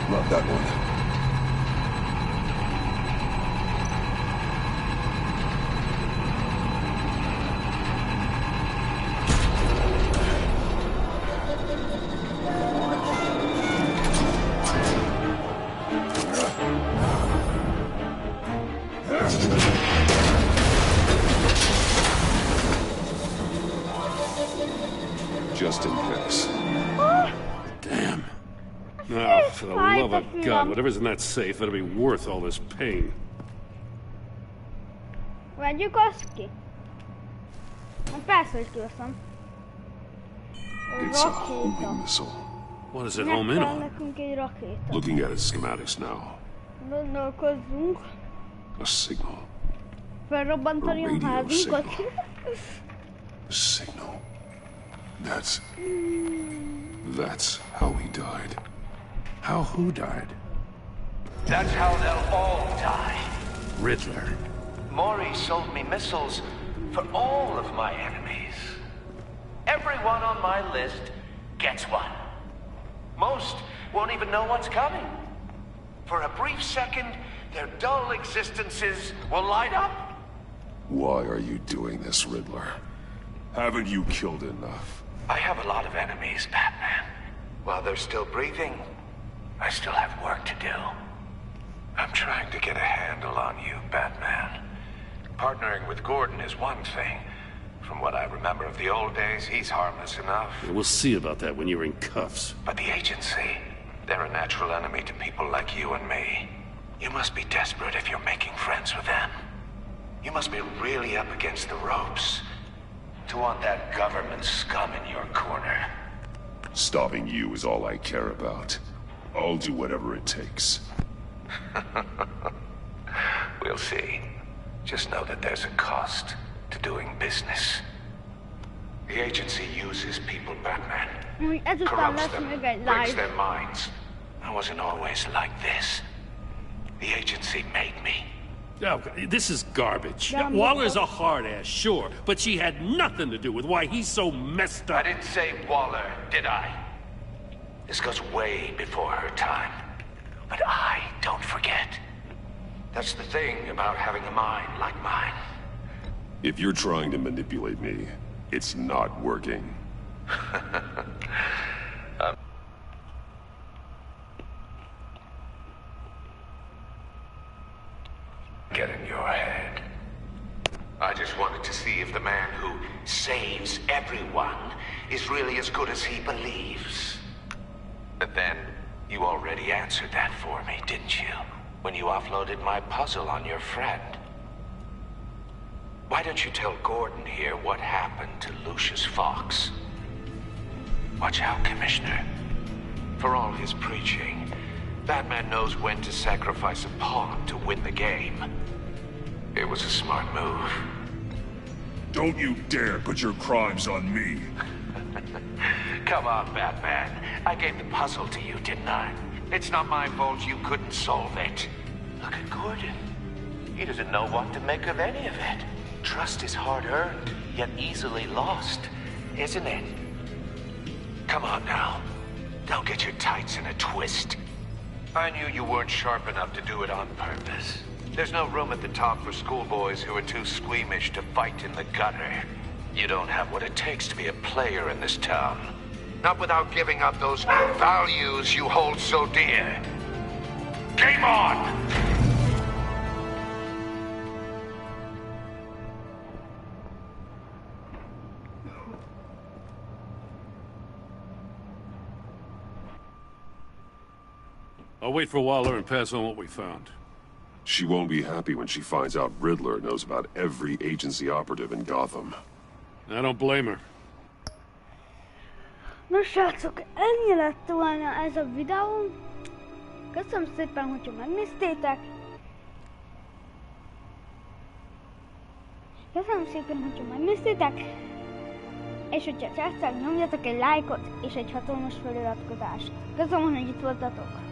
Not that one. Just in case. Damn. Oh, for the love of God, whatever's in that safe, it'll be worth all this pain. Vegyük azt ki. Persze, hogy kiveszem. It's a homing missile. What does it home in on? Nekünk egy rakéta. Looking at its schematics now. Gondolkozzunk. A signal. Felrobbantani a radio házunkat. A signal. That's how he died. How who died? That's how they'll all die. Riddler. Maury sold me missiles for all of my enemies. Everyone on my list gets one. Most won't even know what's coming. For a brief second, their dull existences will light up. Why are you doing this, Riddler? Haven't you killed enough? I have a lot of enemies, Batman. While they're still breathing, I still have work to do. I'm trying to get a handle on you, Batman. Partnering with Gordon is one thing. From what I remember of the old days, he's harmless enough. Yeah, we'll see about that when you're in cuffs. But the agency, they're a natural enemy to people like you and me. You must be desperate if you're making friends with them. You must be really up against the ropes to want that government scum in your corner. Stopping you is all I care about. I'll do whatever it takes. We'll see. Just know that there's a cost to doing business. The agency uses people, Batman. Corrupts them, breaks their minds. I wasn't always like this. The agency made me. Oh, this is garbage. Waller's a hard-ass, sure, but she had nothing to do with why he's so messed up. I didn't say Waller, did I? This goes way before her time. But I don't forget. That's the thing about having a mind like mine. If you're trying to manipulate me, it's not working. Get in your head. I just wanted to see if the man who saves everyone is really as good as he believes. But then, you already answered that for me, didn't you? When you offloaded my puzzle on your friend. Why don't you tell Gordon here what happened to Lucius Fox? Watch out, Commissioner. For all his preaching, Batman knows when to sacrifice a pawn to win the game. It was a smart move. Don't you dare put your crimes on me. Come on, Batman. I gave the puzzle to you, didn't I? It's not my fault you couldn't solve it. Look at Gordon. He doesn't know what to make of any of it. Trust is hard-earned, yet easily lost, isn't it? Come on now. Don't get your tights in a twist. I knew you weren't sharp enough to do it on purpose. There's no room at the top for schoolboys who are too squeamish to fight in the gutter. You don't have what it takes to be a player in this town. Not without giving up those values you hold so dear. Game on! I'll wait for Waller and pass on what we found. She won't be happy when she finds out Riddler knows about every agency operative in Gotham. I don't blame her. Nos srácok, ennyi lett volna ez a videó. Köszönöm szépen, hogyha megnéztétek. És hogyha tetszett, nyomjatok egy lájkot és egy hatalmas feliratkozást. Köszönöm, hogy itt voltatok.